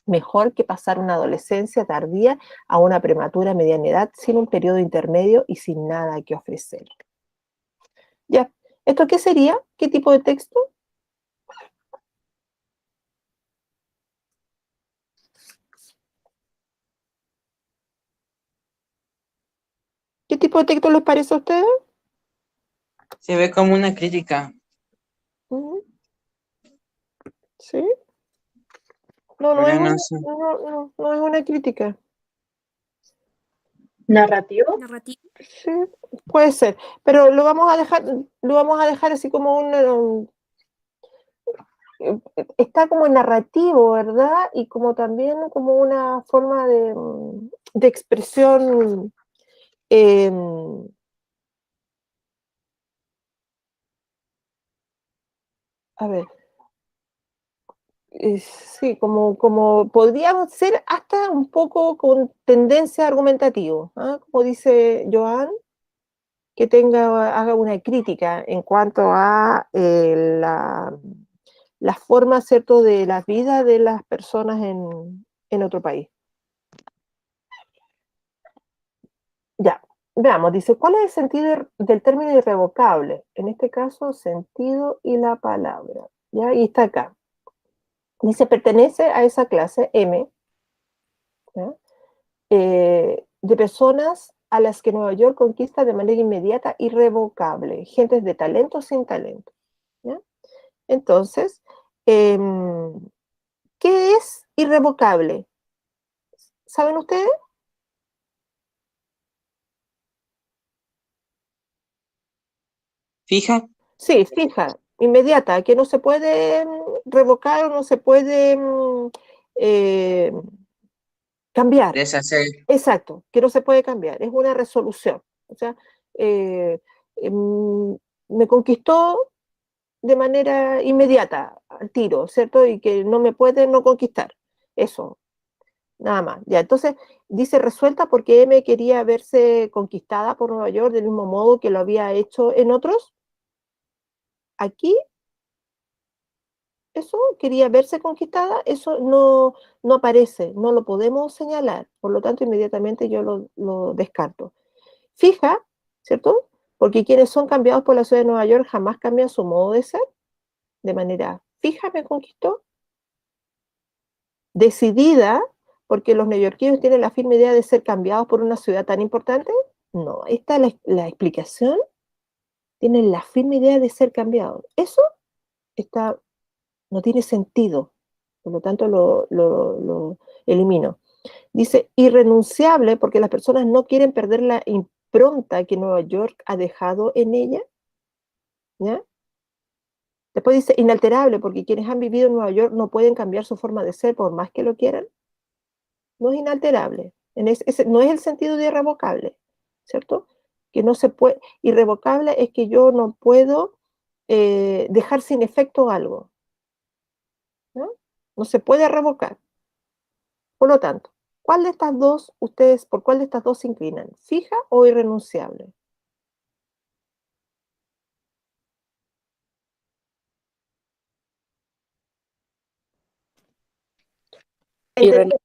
[SPEAKER 3] mejor que pasar una adolescencia tardía a una prematura mediana edad sin un periodo intermedio y sin nada que ofrecer. Ya, ¿esto qué sería? ¿Qué tipo de texto? ¿Qué tipo de texto les parece a ustedes?
[SPEAKER 1] Se ve como una crítica.
[SPEAKER 3] ¿Sí? No,
[SPEAKER 1] Pero no sé.
[SPEAKER 3] no es una crítica.
[SPEAKER 2] ¿Narrativo?
[SPEAKER 4] Narrativo.
[SPEAKER 3] Sí, puede ser. Pero lo vamos a dejar así como está como narrativo, ¿verdad? Y como también como una forma de expresión. A ver, sí, como podríamos ser hasta un poco con tendencia argumentativa, ¿ah? Como dice Joan, que haga una crítica en cuanto a la forma, ¿cierto?, de la vida de las personas en otro país. Ya, veamos, dice, ¿cuál es el sentido del término irrevocable? En este caso, sentido y la palabra. ¿Ya? Y está acá. Dice, pertenece a esa clase M, ¿ya? De personas a las que Nueva York conquista de manera inmediata, irrevocable, gentes de talento sin talento. ¿Ya? Entonces, ¿qué es irrevocable? ¿Saben ustedes?
[SPEAKER 1] Fija,
[SPEAKER 3] Sí, fija, inmediata, que no se puede revocar o no se puede eh, cambiar.
[SPEAKER 1] deshacer.
[SPEAKER 3] Exacto, que no se puede cambiar, es una resolución. O sea, eh, me conquistó de manera inmediata, al tiro, ¿cierto? Y que no me puede no conquistar. Eso, nada más. Ya, entonces dice resuelta porque M quería verse conquistada por Nueva York del mismo modo que lo había hecho en otros. Aquí, eso, quería verse conquistada, eso no aparece, no lo podemos señalar. Por lo tanto, inmediatamente yo lo descarto. Fija, ¿cierto? Porque quienes son cambiados por la ciudad de Nueva York jamás cambian su modo de ser, de manera fija me conquistó. Decidida, porque los neoyorquinos tienen la firme idea de ser cambiados por una ciudad tan importante. No, esta es la explicación. Tienen la firme idea de ser cambiados. Eso está, no tiene sentido. Por lo tanto, lo elimino. Dice irrenunciable porque las personas no quieren perder la impronta que Nueva York ha dejado en ella. ¿Ya? Después dice inalterable porque quienes han vivido en Nueva York no pueden cambiar su forma de ser por más que lo quieran. No es inalterable. No es el sentido de irrevocable, ¿cierto? Que no se puede. Irrevocable es que yo no puedo dejar sin efecto algo, ¿no? No se puede revocar. Por lo tanto, ¿cuál de estas dos, ustedes, por cuál de estas dos se inclinan? ¿Fija o irrenunciable? Entendi-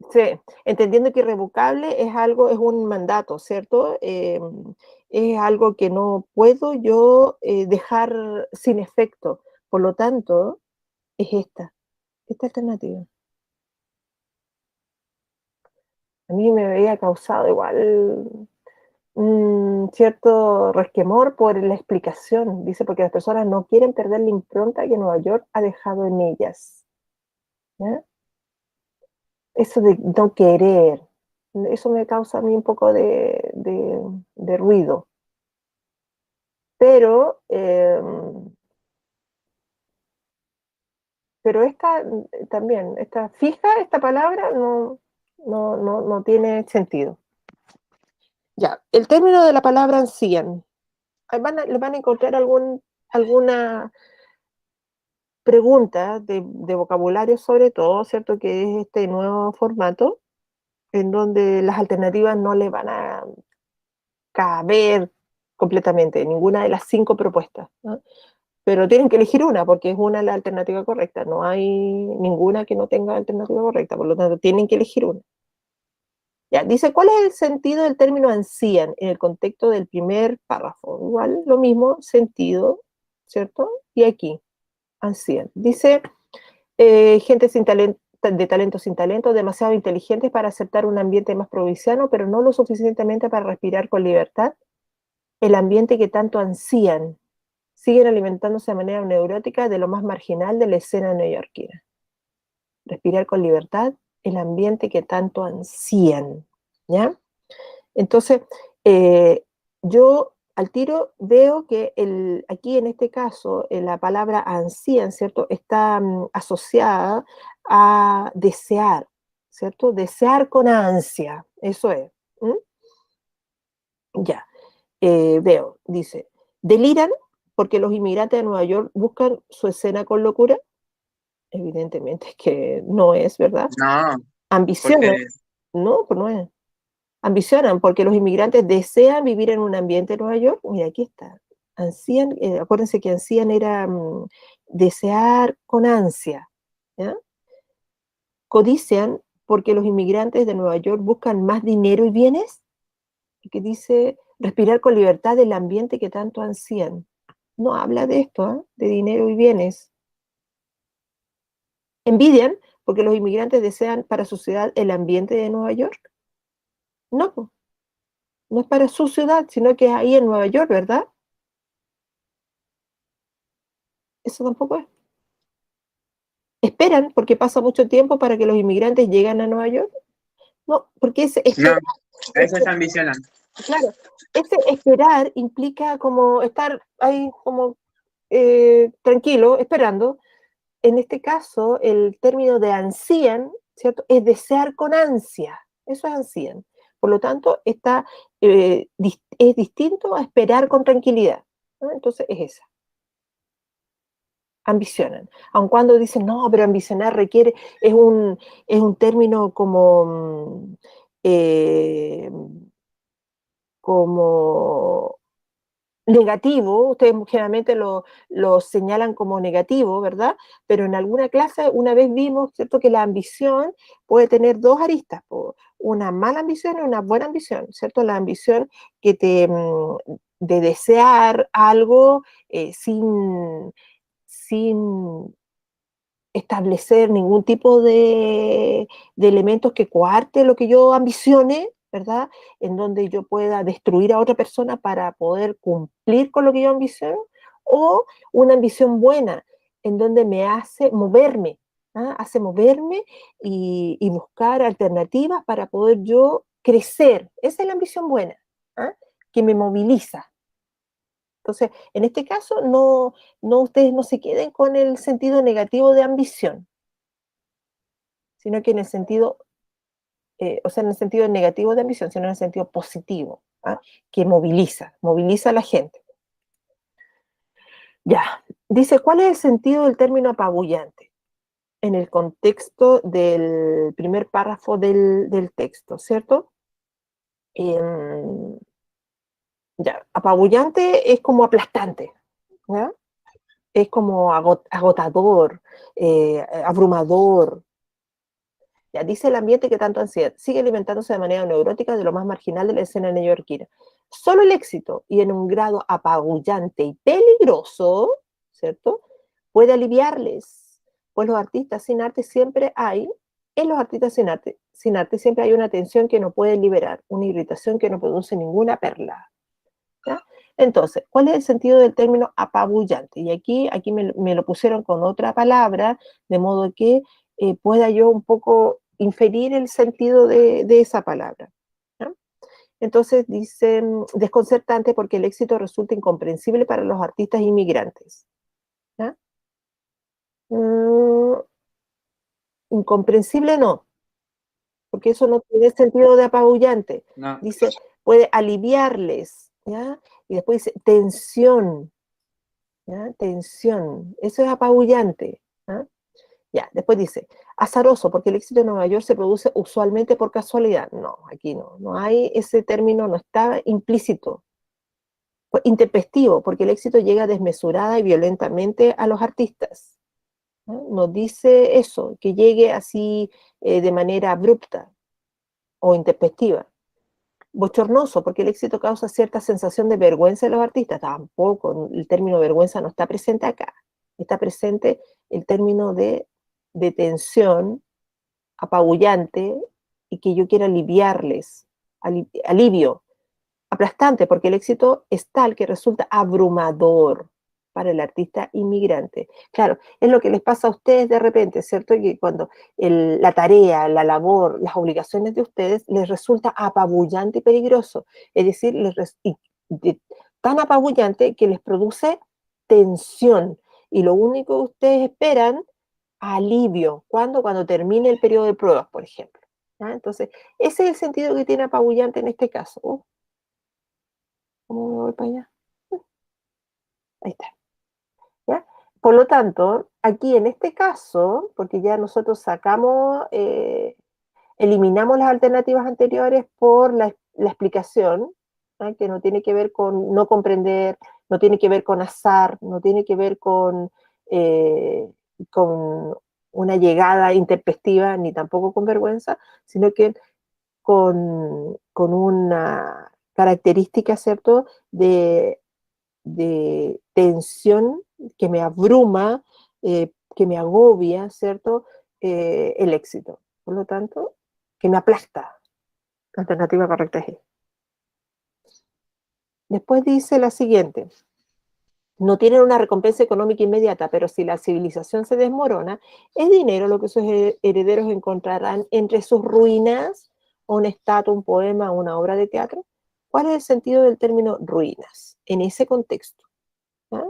[SPEAKER 3] sí, entendiendo que irrevocable es algo, es un mandato, ¿cierto? Es algo que no puedo yo dejar sin efecto. Por lo tanto, es esta alternativa. A mí me había causado igual cierto resquemor por la explicación. Dice, porque las personas no quieren perder la impronta que Nueva York ha dejado en ellas. ¿Ya? Eso de no querer, eso me causa a mí un poco de ruido. Pero, pero esta también, esta fija, esta palabra no tiene sentido. Ya, el término de la palabra ancien. Le van a encontrar alguna pregunta de vocabulario sobre todo, ¿cierto? Que es este nuevo formato en donde las alternativas no le van a caber completamente, ninguna de las 5 propuestas, ¿no? Pero tienen que elegir una porque es una la alternativa correcta, no hay ninguna que no tenga alternativa correcta, por lo tanto tienen que elegir una. Ya, dice, ¿cuál es el sentido del término ancien en el contexto del primer párrafo? Igual, lo mismo, sentido, ¿cierto? Y aquí, ancien. Dice, gente sin talento, de talento sin talento, demasiado inteligentes para aceptar un ambiente más provinciano, pero no lo suficientemente para respirar con libertad el ambiente que tanto ansían. Siguen alimentándose de manera neurótica de lo más marginal de la escena neoyorquina. Respirar con libertad el ambiente que tanto ansían. ¿Ya? Entonces, yo al tiro veo que aquí en este caso la palabra ansían, ¿cierto? Está asociada a desear, ¿cierto? Desear con ansia, eso es. ¿Mm? Ya, veo, dice, deliran porque los inmigrantes de Nueva York buscan su escena con locura. Evidentemente es que no es, ¿verdad?
[SPEAKER 1] No,
[SPEAKER 3] Ambicionan,
[SPEAKER 1] porque
[SPEAKER 3] no, pues no es. Ambicionan porque los inmigrantes desean vivir en un ambiente de Nueva York. Mira, aquí está. Ansían, acuérdense que ansían era desear con ansia. ¿Ya? Codician porque los inmigrantes de Nueva York buscan más dinero y bienes. Que dice respirar con libertad el ambiente que tanto ansían. No habla de esto, ¿eh? De dinero y bienes. Envidian porque los inmigrantes desean para su ciudad el ambiente de Nueva York. No, no es para su ciudad, sino que es ahí en Nueva York, ¿verdad? Eso tampoco es. ¿Esperan porque pasa mucho tiempo para que los inmigrantes lleguen a Nueva York? No, porque
[SPEAKER 1] No, eso es ambicionar.
[SPEAKER 3] claro, ese esperar implica como estar ahí como tranquilo, esperando. En este caso, el término de ansían, ¿cierto? Es desear con ansia. Eso es ansían. Por lo tanto, es distinto a esperar con tranquilidad, ¿no? Entonces, es esa. Ambicionan. Aun cuando dicen, no, pero ambicionar requiere, es un término como negativo, ustedes generalmente lo señalan como negativo, ¿verdad? Pero en alguna clase una vez vimos, ¿cierto?, que la ambición puede tener dos aristas, una mala ambición y una buena ambición, ¿cierto? La ambición que de desear algo sin establecer ningún tipo de elementos que coarte lo que yo ambicione, ¿verdad? En donde yo pueda destruir a otra persona para poder cumplir con lo que yo ambiciono, o una ambición buena, en donde me hace moverme, ¿ah? Hace moverme y buscar alternativas para poder yo crecer. Esa es la ambición buena, ¿ah? Que me moviliza. Entonces, en este caso, no ustedes no se queden con el sentido negativo de ambición, sino que en el sentido, o sea, en el sentido negativo de ambición, sino en el sentido positivo, ¿ah? Que moviliza a la gente. Ya, dice, ¿cuál es el sentido del término apabullante? En el contexto del primer párrafo del texto, ¿cierto? Em, ya, apabullante es como aplastante, ¿ya? Es como agotador, abrumador. Ya, dice el ambiente que tanto ansiedad sigue alimentándose de manera neurótica de lo más marginal de la escena neoyorquina. Solo el éxito, y en un grado apabullante y peligroso, ¿cierto?, puede aliviarles, pues en los artistas sin arte siempre hay una tensión que no pueden liberar, una irritación que no produce ninguna perla. ¿Ya? Entonces, ¿cuál es el sentido del término apabullante? Y aquí me lo pusieron con otra palabra, de modo que pueda yo un poco inferir el sentido de esa palabra. ¿Ya? Entonces dicen desconcertante porque el éxito resulta incomprensible para los artistas inmigrantes. ¿Ya? Mm, incomprensible no, porque eso no tiene sentido de apabullante.
[SPEAKER 1] No.
[SPEAKER 3] Dice, puede aliviarles, ¿ya? Y después dice tensión. ¿Ya? Tensión, eso es apabullante. ¿Ah? Ya, después dice, azaroso, porque el éxito en Nueva York se produce usualmente por casualidad. No, aquí no hay ese término, no está implícito. Pues, intempestivo, porque el éxito llega desmesurada y violentamente a los artistas. ¿No? Nos dice eso, que llegue así de manera abrupta o intempestiva. Bochornoso, porque el éxito causa cierta sensación de vergüenza en los artistas. Tampoco, el término vergüenza no está presente acá. Está presente el término de tensión apabullante y que yo quiera aliviarles, alivio, aplastante, porque el éxito es tal que resulta abrumador para el artista inmigrante. Claro, es lo que les pasa a ustedes de repente, ¿cierto? Que cuando la tarea, la labor, las obligaciones de ustedes les resulta apabullante y peligroso. Es decir, tan apabullante que les produce tensión. Y lo único que ustedes esperan, alivio. ¿Cuándo? Cuando termine el periodo de pruebas, por ejemplo. ¿Ya? Entonces, ese es el sentido que tiene apabullante en este caso. ¿Cómo me voy para allá? Ahí está. ¿Ya? Por lo tanto, aquí en este caso, porque ya nosotros eliminamos las alternativas anteriores por la explicación, ¿ah? Que no tiene que ver con no comprender, no tiene que ver con azar, no tiene que ver con una llegada intempestiva, ni tampoco con vergüenza, sino que con una característica, ¿cierto?, de tensión que me abruma, que me agobia, ¿cierto? El éxito. Por lo tanto, que me aplasta. La alternativa correcta es E. Después dice la siguiente. no tienen una recompensa económica inmediata, pero si la civilización se desmorona, es dinero lo que sus herederos encontrarán entre sus ruinas, una estatua, un poema, una obra de teatro. ¿Cuál es el sentido del término ruinas en ese contexto? ¿Ah?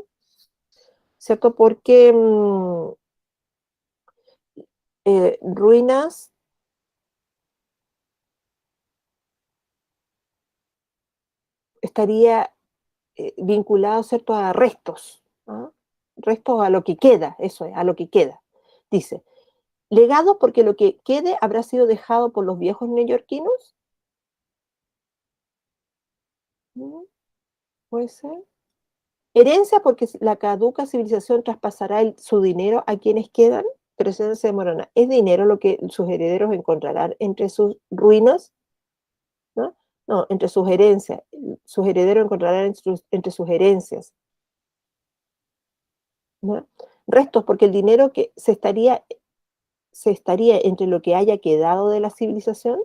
[SPEAKER 3] ¿Cierto? Porque ruinas estaría vinculado, ¿cierto?, a restos, ¿ah? Restos a lo que queda, eso es, a lo que queda. Dice, legado porque lo que quede habrá sido dejado por los viejos neoyorquinos. ¿Mm? Puede ser. Herencia porque la caduca civilización traspasará su dinero a quienes quedan, pero eso no se demorará. ¿Es dinero lo que sus herederos encontrarán entre sus ruinas? ¿No? No, entre sus herencias. Sus herederos encontrarán entre sus herencias. ¿No? Restos porque el dinero que se estaría entre lo que haya quedado de la civilización.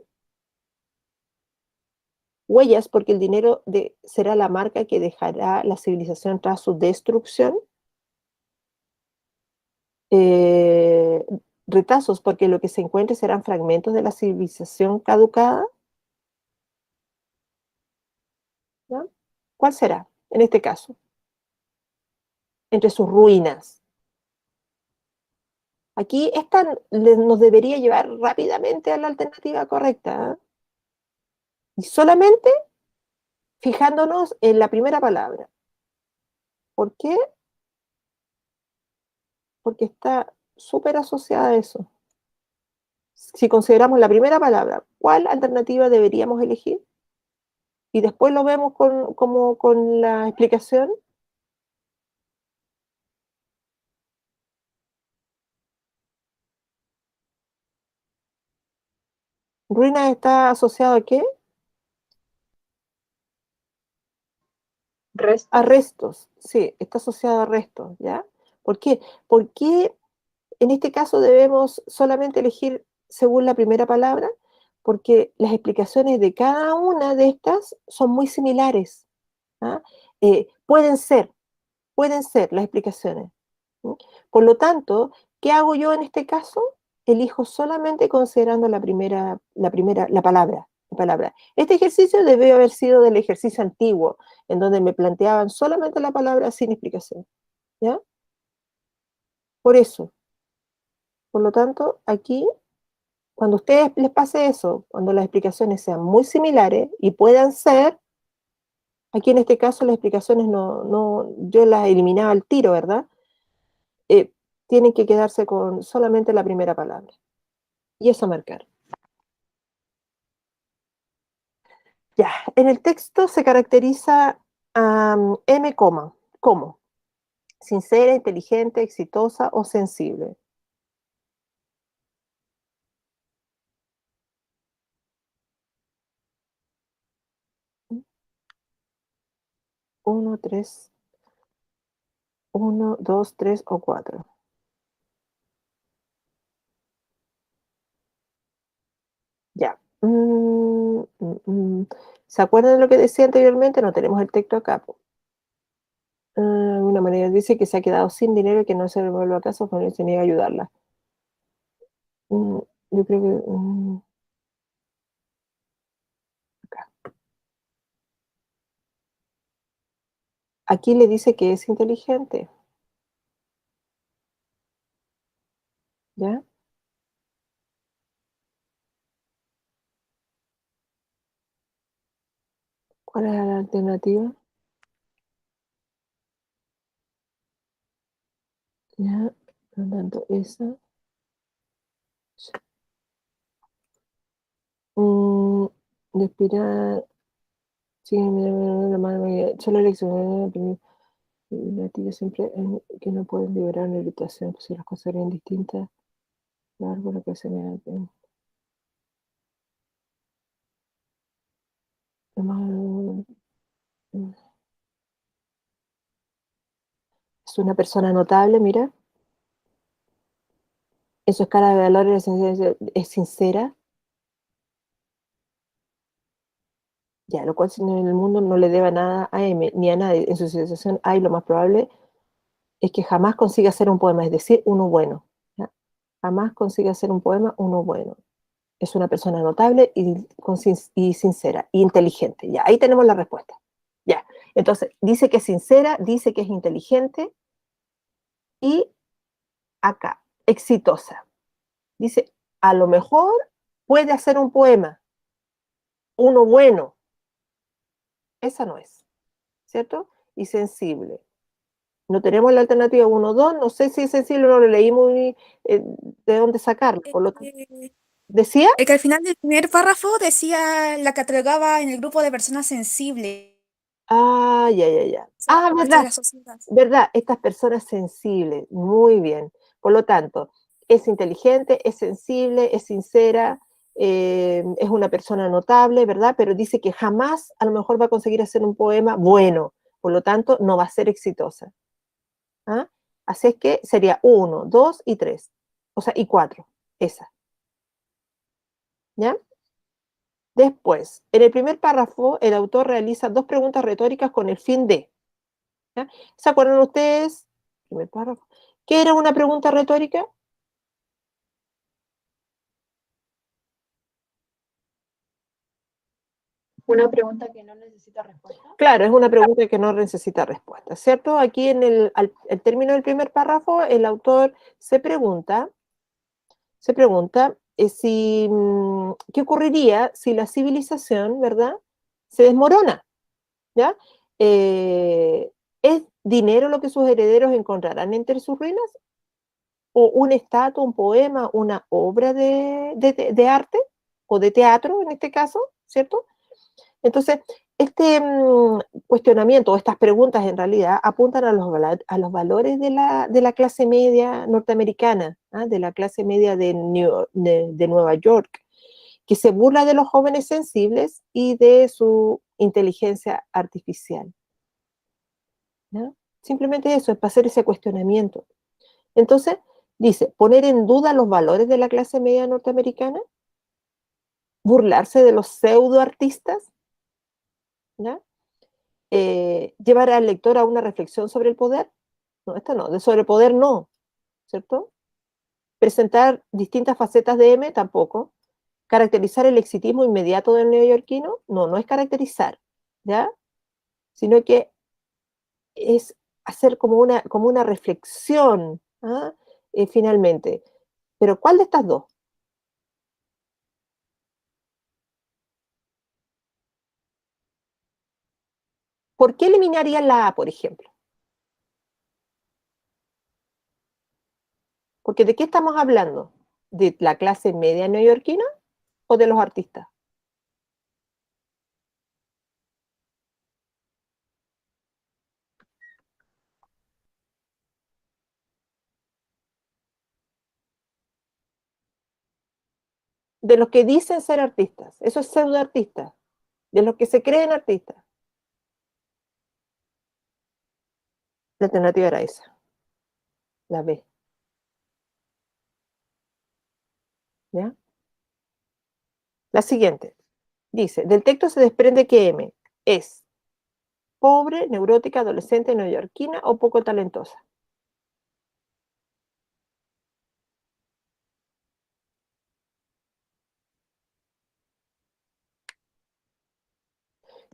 [SPEAKER 3] Huellas porque el dinero será la marca que dejará la civilización tras su destrucción. Eh, Retazos porque lo que se encuentre serán fragmentos de la civilización caducada. ¿No? ¿Cuál será en este caso? Entre sus ruinas. Aquí esta nos debería llevar rápidamente a la alternativa correcta, ¿eh? Y solamente fijándonos en la primera palabra. ¿Por qué? Porque está súper asociada a eso. Si consideramos la primera palabra, ¿cuál alternativa deberíamos elegir? Y después lo vemos como con la explicación. Ruina está asociado ¿a qué? A restos, sí, está asociado a restos, ¿ya? ¿Por qué? Porque en este caso debemos solamente elegir según la primera palabra, porque las explicaciones de cada una de estas son muy similares. ¿Ah? Pueden ser las explicaciones. ¿Mm? Por lo tanto, ¿qué hago yo en este caso? Elijo solamente considerando la palabra. La palabra. Este ejercicio debe haber sido del ejercicio antiguo, en donde me planteaban solamente la palabra sin explicación. ¿Ya? Por eso. Por lo tanto, aquí, cuando a ustedes les pase eso, cuando las explicaciones sean muy similares y puedan ser, aquí en este caso las explicaciones yo las eliminaba al tiro, ¿verdad? Eh, Tienen que quedarse con solamente la primera palabra. Y eso marcar. Ya, en el texto se caracteriza a M, como sincera, inteligente, exitosa o sensible. Uno, tres, uno, dos, tres o cuatro. Ya. ¿Se acuerdan de lo que decía anteriormente? No tenemos el texto acá, po. De una manera dice que se ha quedado sin dinero y que no se devuelve a casa porque se niega a ayudarla. Mm, yo creo que acá. Aquí le dice que es inteligente, ¿ya? ¿Cuál es la alternativa? Ya, por lo tanto, esa. Mm, Respirar, sí, la mano, solo eleccionar negativas siempre que no pueden liberar una irritación, pues si las cosas eran distintas, largo lo que se me da. Es una persona notable, mira, en su escala de valores es sincera, Ya, lo cual si en el mundo no le deba nada a M ni a nadie. En su situación A, lo más probable es que jamás consiga hacer un poema, es decir, uno bueno. ¿Ya? Jamás consiga hacer un poema, uno bueno. Es una persona notable y sincera, e inteligente. Ya, ahí tenemos la respuesta. Ya, entonces, dice que es sincera, dice que es inteligente y acá, exitosa. Dice, a lo mejor puede hacer un poema, uno bueno. Esa no es, ¿cierto? Y sensible. No tenemos la alternativa 1, 2, no sé si es sensible, no lo leí muy de dónde sacarlo. Por lo tanto, ¿decía?
[SPEAKER 4] Es que al final del primer párrafo decía, la catalogaba en el grupo de personas sensibles,
[SPEAKER 3] Ah, ya.
[SPEAKER 4] o sea,
[SPEAKER 3] Ah,
[SPEAKER 4] parte de
[SPEAKER 3] verdad,
[SPEAKER 4] la sociedad.
[SPEAKER 3] verdad, estas personas sensibles, muy bien. Por lo tanto, es inteligente, es sensible, es sincera, es una persona notable, ¿verdad? Pero dice que jamás a lo mejor va a conseguir hacer un poema bueno, por lo tanto, no va a ser exitosa. ¿Ah? Así es que sería 1, 2 y 3, o sea, y 4, esa, ¿ya? Después, en el primer párrafo, el autor realiza dos preguntas retóricas con el fin de, ¿ya? ¿Se acuerdan ustedes? Primer párrafo. ¿Qué era una pregunta retórica?
[SPEAKER 2] Una pregunta que no necesita respuesta.
[SPEAKER 3] Claro, es una pregunta que no necesita respuesta, ¿cierto? Aquí en el término del primer párrafo, el autor se pregunta si, ¿qué ocurriría si la civilización, ¿verdad?, se desmorona, ¿ya? ¿Es dinero lo que sus herederos encontrarán entre sus ruinas? ¿O una estatua, un poema, una obra de arte? ¿O de teatro en este caso? ¿Cierto? Entonces, este cuestionamiento, o estas preguntas en realidad, apuntan a los valores de la clase media norteamericana, ¿ah? De la clase media de Nueva York, que se burla de los jóvenes sensibles y de su inteligencia artificial, ¿no? Simplemente eso, es para hacer ese cuestionamiento. Entonces, dice, poner en duda los valores de la clase media norteamericana, burlarse de los pseudoartistas, ¿ya? Llevar al lector a una reflexión sobre el poder. No, esta no, sobre el poder no, ¿cierto? Presentar distintas facetas de M tampoco. Caracterizar el exitismo inmediato del neoyorquino, no, no es caracterizar, ¿ya? Sino que es hacer como una reflexión, ¿ah? Finalmente. Pero ¿cuál de estas dos? ¿Por qué eliminarían la A, por ejemplo? Porque ¿de qué estamos hablando? ¿De la clase media neoyorquina o de los artistas? De los que dicen ser artistas, esos pseudoartistas, de los que se creen artistas. La alternativa era esa, la B. ¿Ya? La siguiente. Dice, del texto se desprende que M es pobre, neurótica, adolescente, neoyorquina o poco talentosa.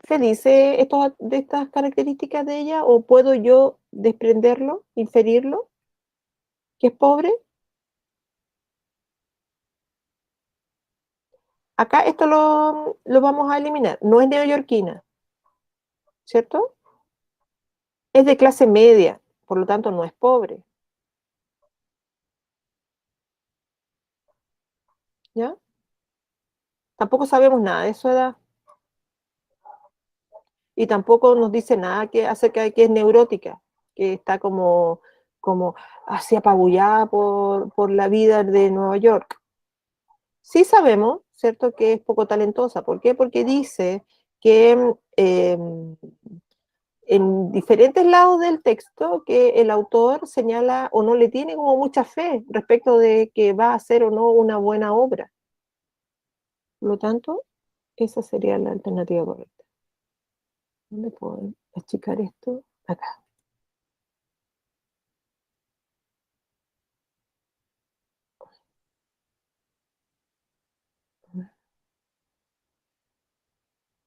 [SPEAKER 3] ¿Se dice de estas características de ella o puedo yo desprenderlo, inferirlo, que es pobre? Acá esto lo vamos a eliminar. No es neoyorquina, ¿cierto? Es de clase media, por lo tanto no es pobre. ¿Ya? Tampoco sabemos nada de su edad. Y tampoco nos dice nada acerca de que es neurótica, que está como así apabullada por la vida de Nueva York. Sí sabemos, ¿cierto?, que es poco talentosa. ¿Por qué? Porque dice que en diferentes lados del texto que el autor señala o no le tiene como mucha fe respecto de que va a hacer o no una buena obra. Por lo tanto, esa sería la alternativa correcta. ¿Dónde puedo achicar esto? Acá.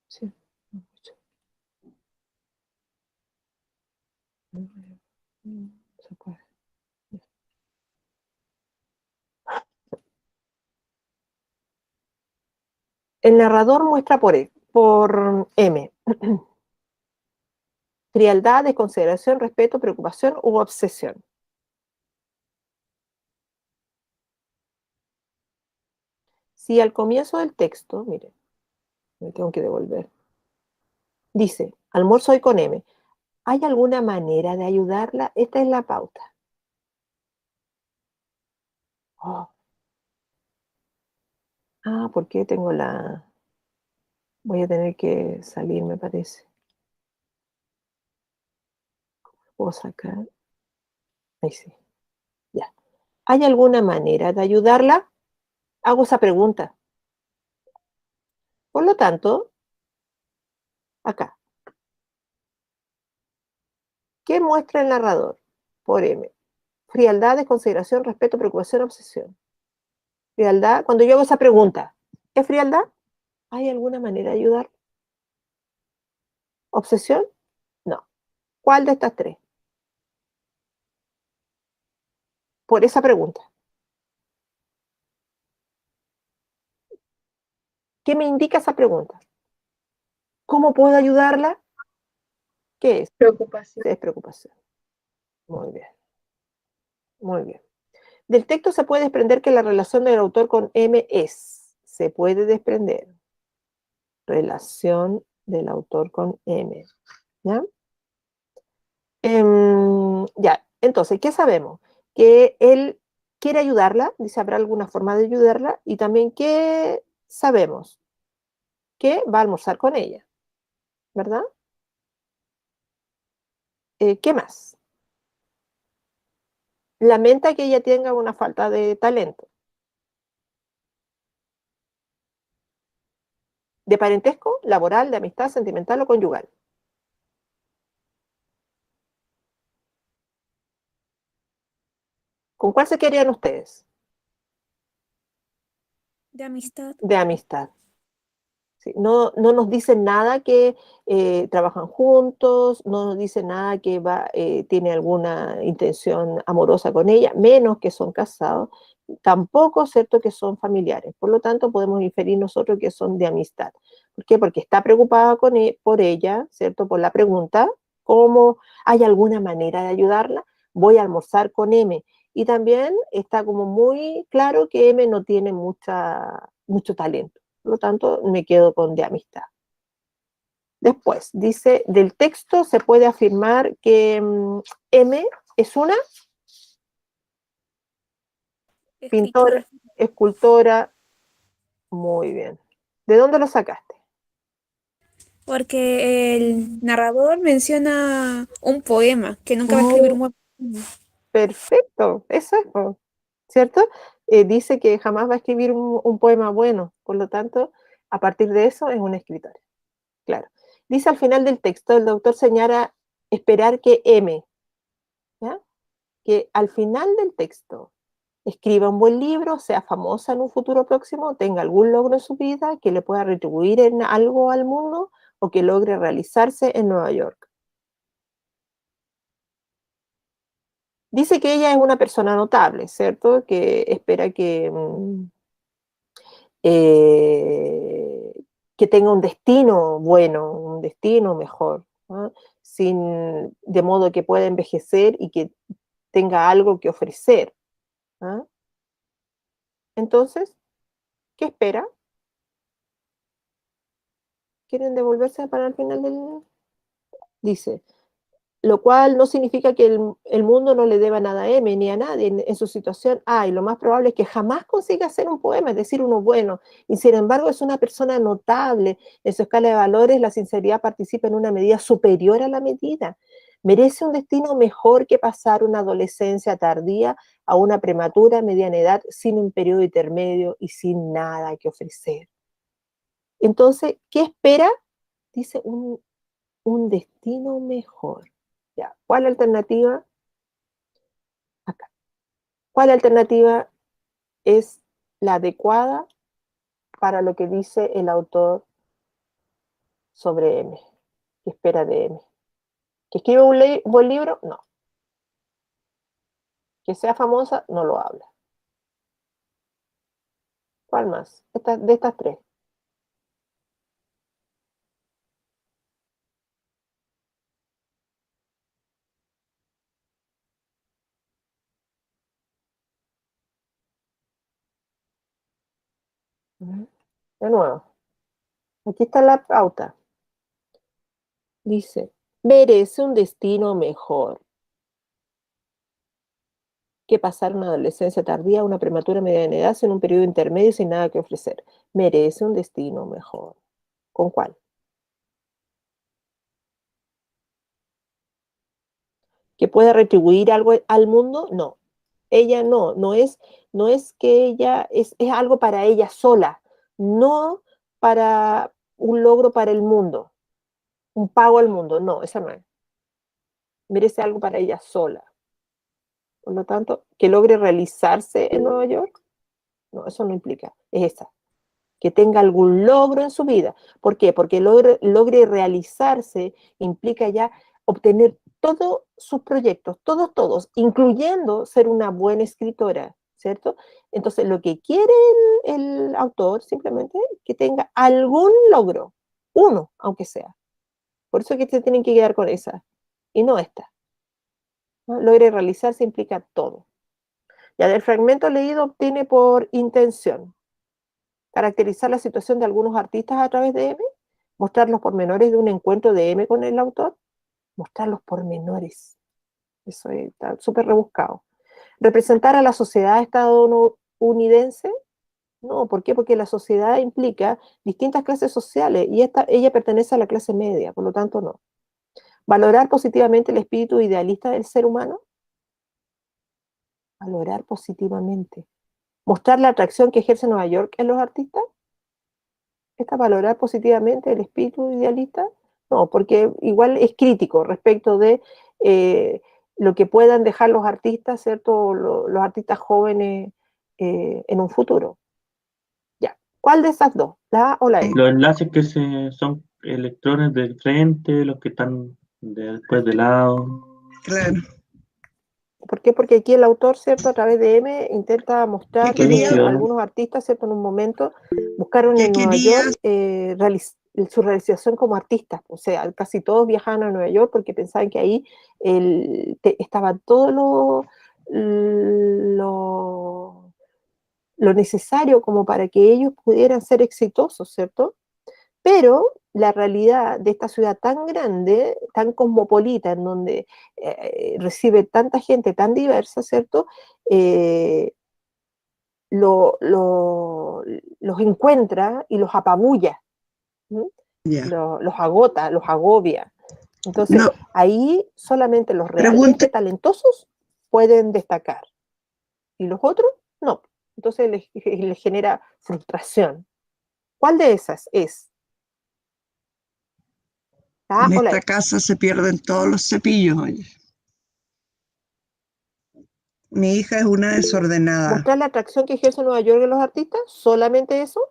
[SPEAKER 3] Sí, no mucho. Se puede. El narrador muestra por M frialdad, desconsideración, respeto, preocupación u obsesión. Si al comienzo del texto, mire, me tengo que devolver, dice, almuerzo hoy con M, ¿hay alguna manera de ayudarla? Esta es la pauta. Oh. Ah, ¿por qué tengo la...? Voy a tener que salir, me parece. ¿Puedo sacar? Ahí sí, ya. ¿Hay alguna manera de ayudarla? Hago esa pregunta. Por lo tanto, acá, ¿qué muestra el narrador? Por M. Frialdad, desconsideración, respeto, preocupación, obsesión. Frialdad, cuando yo hago esa pregunta, ¿es frialdad? ¿Hay alguna manera de ayudar? ¿Obsesión? No. ¿Cuál de estas tres? Por esa pregunta. ¿Qué me indica esa pregunta? ¿Cómo puedo ayudarla? ¿Qué es?
[SPEAKER 2] Preocupación.
[SPEAKER 3] Es preocupación. Muy bien. Muy bien. Del texto se puede desprender que la relación del autor con M es. Se puede desprender. Relación del autor con M. ¿Ya? Ya, entonces, ¿qué sabemos? Que él quiere ayudarla, dice, habrá alguna forma de ayudarla, y también que sabemos que va a almorzar con ella, ¿verdad? ¿Qué más? Lamenta que ella tenga una falta de talento, de parentesco, laboral, de amistad, sentimental o conyugal. ¿Con cuál se quedarían ustedes?
[SPEAKER 4] De amistad.
[SPEAKER 3] De amistad. Sí, no, no nos dicen nada que trabajan juntos, no nos dicen nada que tiene alguna intención amorosa con ella, menos que son casados, tampoco, ¿cierto?, que son familiares. Por lo tanto, podemos inferir nosotros que son de amistad. ¿Por qué? Porque está preocupada por ella, ¿cierto?, por la pregunta, ¿cómo hay alguna manera de ayudarla? Voy a almorzar con M. Y también está como muy claro que M no tiene mucho talento. Por lo tanto, me quedo con de amistad. Después, dice, del texto se puede afirmar que M es una pintora,
[SPEAKER 4] Escritora.
[SPEAKER 3] escultora. Muy bien. ¿De dónde lo sacaste?
[SPEAKER 4] Porque el narrador menciona un poema, que nunca va a escribir
[SPEAKER 3] Muy
[SPEAKER 4] un buen poema.
[SPEAKER 3] perfecto, eso es, ¿cierto? Dice que jamás va a escribir un poema bueno, por lo tanto, a partir de eso es un escritor. Claro. Dice al final del texto, el doctor señala esperar que M, ¿ya?, que al final del texto escriba un buen libro, sea famosa en un futuro próximo, tenga algún logro en su vida, que le pueda retribuir en algo al mundo o que logre realizarse en Nueva York. Dice que ella es una persona notable, ¿cierto? Que espera eh, que tenga un destino bueno, un destino mejor, ¿no? De modo que pueda envejecer y que tenga algo que ofrecer, ¿no? Entonces, ¿qué espera? ¿Quieren devolverse para el final del...? Dice, lo cual no significa que el mundo no le deba nada a M ni a nadie en su situación. Y lo más probable es que jamás consiga hacer un poema, es decir, uno bueno. Y sin embargo es una persona notable. En su escala de valores la sinceridad participa en una medida superior a la medida. Merece un destino mejor que pasar una adolescencia tardía a una prematura mediana edad sin un periodo intermedio y sin nada que ofrecer. Entonces, ¿qué espera? Dice un destino mejor. Ya. ¿Cuál alternativa? Acá. ¿Cuál alternativa es la adecuada para lo que dice el autor sobre M? ¿Qué espera de M? ¿Que escriba un buen libro? No. ¿Que sea famosa? No lo habla. ¿Cuál más? De estas tres. De nuevo, aquí está la pauta. Dice, merece un destino mejor que pasar una adolescencia tardía, una prematura mediana edad, en un periodo intermedio sin nada que ofrecer. Merece un destino mejor. ¿Con cuál? ¿Que pueda retribuir algo al mundo? No. Ella no es que ella, es algo para ella sola, no para un logro para el mundo, un pago al mundo, no, esa no es. Merece algo para ella sola. Por lo tanto, que logre realizarse en Nueva York, no, eso no implica, es esa. Que tenga algún logro en su vida. ¿Por qué? Porque logre realizarse implica ya obtener todos sus proyectos, todos, incluyendo ser una buena escritora, ¿cierto? Entonces, lo que quiere el autor simplemente es que tenga algún logro, uno, aunque sea. Por eso es que se tienen que quedar con esa, y no esta, ¿no? Logre realizarse implica todo. Ya del fragmento leído obtiene por intención caracterizar la situación de algunos artistas a través de M, mostrar los pormenores de un encuentro de M con el autor, mostrar los pormenores, eso está súper rebuscado. Representar a la sociedad estadounidense, no, ¿por qué? Porque la sociedad implica distintas clases sociales y ella pertenece a la clase media, por lo tanto no. Valorar positivamente el espíritu idealista del ser humano, valorar positivamente. Mostrar la atracción que ejerce Nueva York en los artistas, valorar positivamente el espíritu idealista, no, porque igual es crítico respecto de lo que puedan dejar los artistas, ¿cierto? Los artistas jóvenes en un futuro. Ya, ¿cuál de esas dos? ¿La A o la E?
[SPEAKER 5] Los enlaces que son electrones del frente, los que están después de lado.
[SPEAKER 6] Claro.
[SPEAKER 3] ¿Por qué? Porque aquí el autor, ¿cierto? A través de M intenta mostrar que algunos artistas, ¿cierto? En un momento buscaron en Nueva York su realización como artistas. O sea, casi todos viajaban a Nueva York porque pensaban que ahí estaba todo lo necesario como para que ellos pudieran ser exitosos, ¿cierto? Pero la realidad de esta ciudad tan grande, tan cosmopolita, en donde recibe tanta gente tan diversa, ¿cierto? Los encuentra y los apabulla,
[SPEAKER 6] Yeah.
[SPEAKER 3] los agota, los agobia. Entonces, ahí solamente los realmente talentosos pueden destacar, y los otros no. Entonces les genera frustración. ¿Cuál de esas es?
[SPEAKER 6] En esta casa se pierden todos los cepillos, oye. Mi hija es una desordenada.
[SPEAKER 3] ¿Mostrar la atracción que ejerce Nueva York en los artistas? ¿Solamente eso?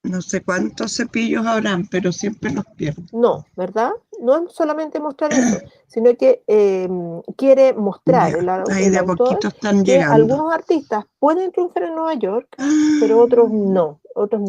[SPEAKER 6] No sé cuántos cepillos habrán, pero siempre los pierden.
[SPEAKER 3] No, ¿verdad? No es solamente mostrar eso, sino que quiere mostrar el autor que algunos artistas pueden triunfar en Nueva York, pero otros no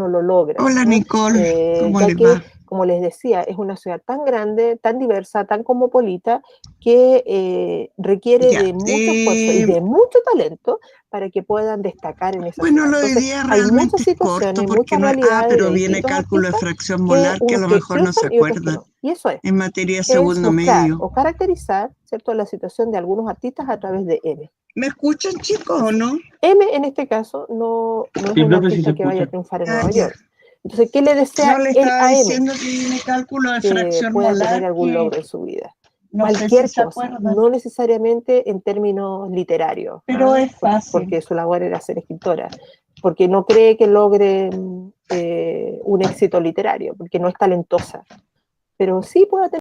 [SPEAKER 3] lo logran.
[SPEAKER 6] Hola,
[SPEAKER 3] ¿no?
[SPEAKER 6] Nicole, ¿cómo
[SPEAKER 3] ya
[SPEAKER 6] les
[SPEAKER 3] que,
[SPEAKER 6] va?
[SPEAKER 3] como les decía, es una ciudad tan grande, tan diversa, tan cosmopolita, que requiere de mucho esfuerzo y de mucho talento para que puedan destacar en esa ciudad.
[SPEAKER 6] Lo de
[SPEAKER 3] Entonces,
[SPEAKER 6] día
[SPEAKER 3] hay
[SPEAKER 6] realmente
[SPEAKER 3] muchas situaciones,
[SPEAKER 6] corto porque
[SPEAKER 3] muchas
[SPEAKER 6] no es,
[SPEAKER 3] realidades
[SPEAKER 6] pero
[SPEAKER 3] de
[SPEAKER 6] viene
[SPEAKER 3] distintos
[SPEAKER 6] cálculo de
[SPEAKER 3] artistas
[SPEAKER 6] fracción
[SPEAKER 3] que
[SPEAKER 6] molar que a
[SPEAKER 3] unos
[SPEAKER 6] lo
[SPEAKER 3] que
[SPEAKER 6] mejor no se
[SPEAKER 3] triunfan y otros que
[SPEAKER 6] acuerda
[SPEAKER 3] no. Y eso es.
[SPEAKER 6] en materia de
[SPEAKER 3] Es
[SPEAKER 6] segundo
[SPEAKER 3] mostrar
[SPEAKER 6] medio.
[SPEAKER 3] o caracterizar, ¿cierto?, la situación de algunos artistas a través de M.
[SPEAKER 6] ¿Me escuchan, chicos, o no?
[SPEAKER 3] M, en este caso, no es
[SPEAKER 5] Sí,
[SPEAKER 3] un
[SPEAKER 5] profe, sí se
[SPEAKER 3] artista que vaya a
[SPEAKER 5] escucha.
[SPEAKER 3] triunfar en Nueva York. Entonces, ¿qué le desea
[SPEAKER 6] No le
[SPEAKER 3] él
[SPEAKER 6] estaba
[SPEAKER 3] a M?
[SPEAKER 6] diciendo que viene cálculo de
[SPEAKER 3] Que
[SPEAKER 6] fracción
[SPEAKER 3] pueda
[SPEAKER 6] molar
[SPEAKER 3] tener algún
[SPEAKER 6] que
[SPEAKER 3] logro en su vida.
[SPEAKER 6] no sé
[SPEAKER 3] Cualquier
[SPEAKER 6] si se
[SPEAKER 3] cosa,
[SPEAKER 6] acuerdan.
[SPEAKER 3] no necesariamente en términos literarios.
[SPEAKER 6] Pero es fácil.
[SPEAKER 3] Porque su labor era ser escritora. Porque no cree que logre un éxito literario, porque no es talentosa. Pero sí puede tener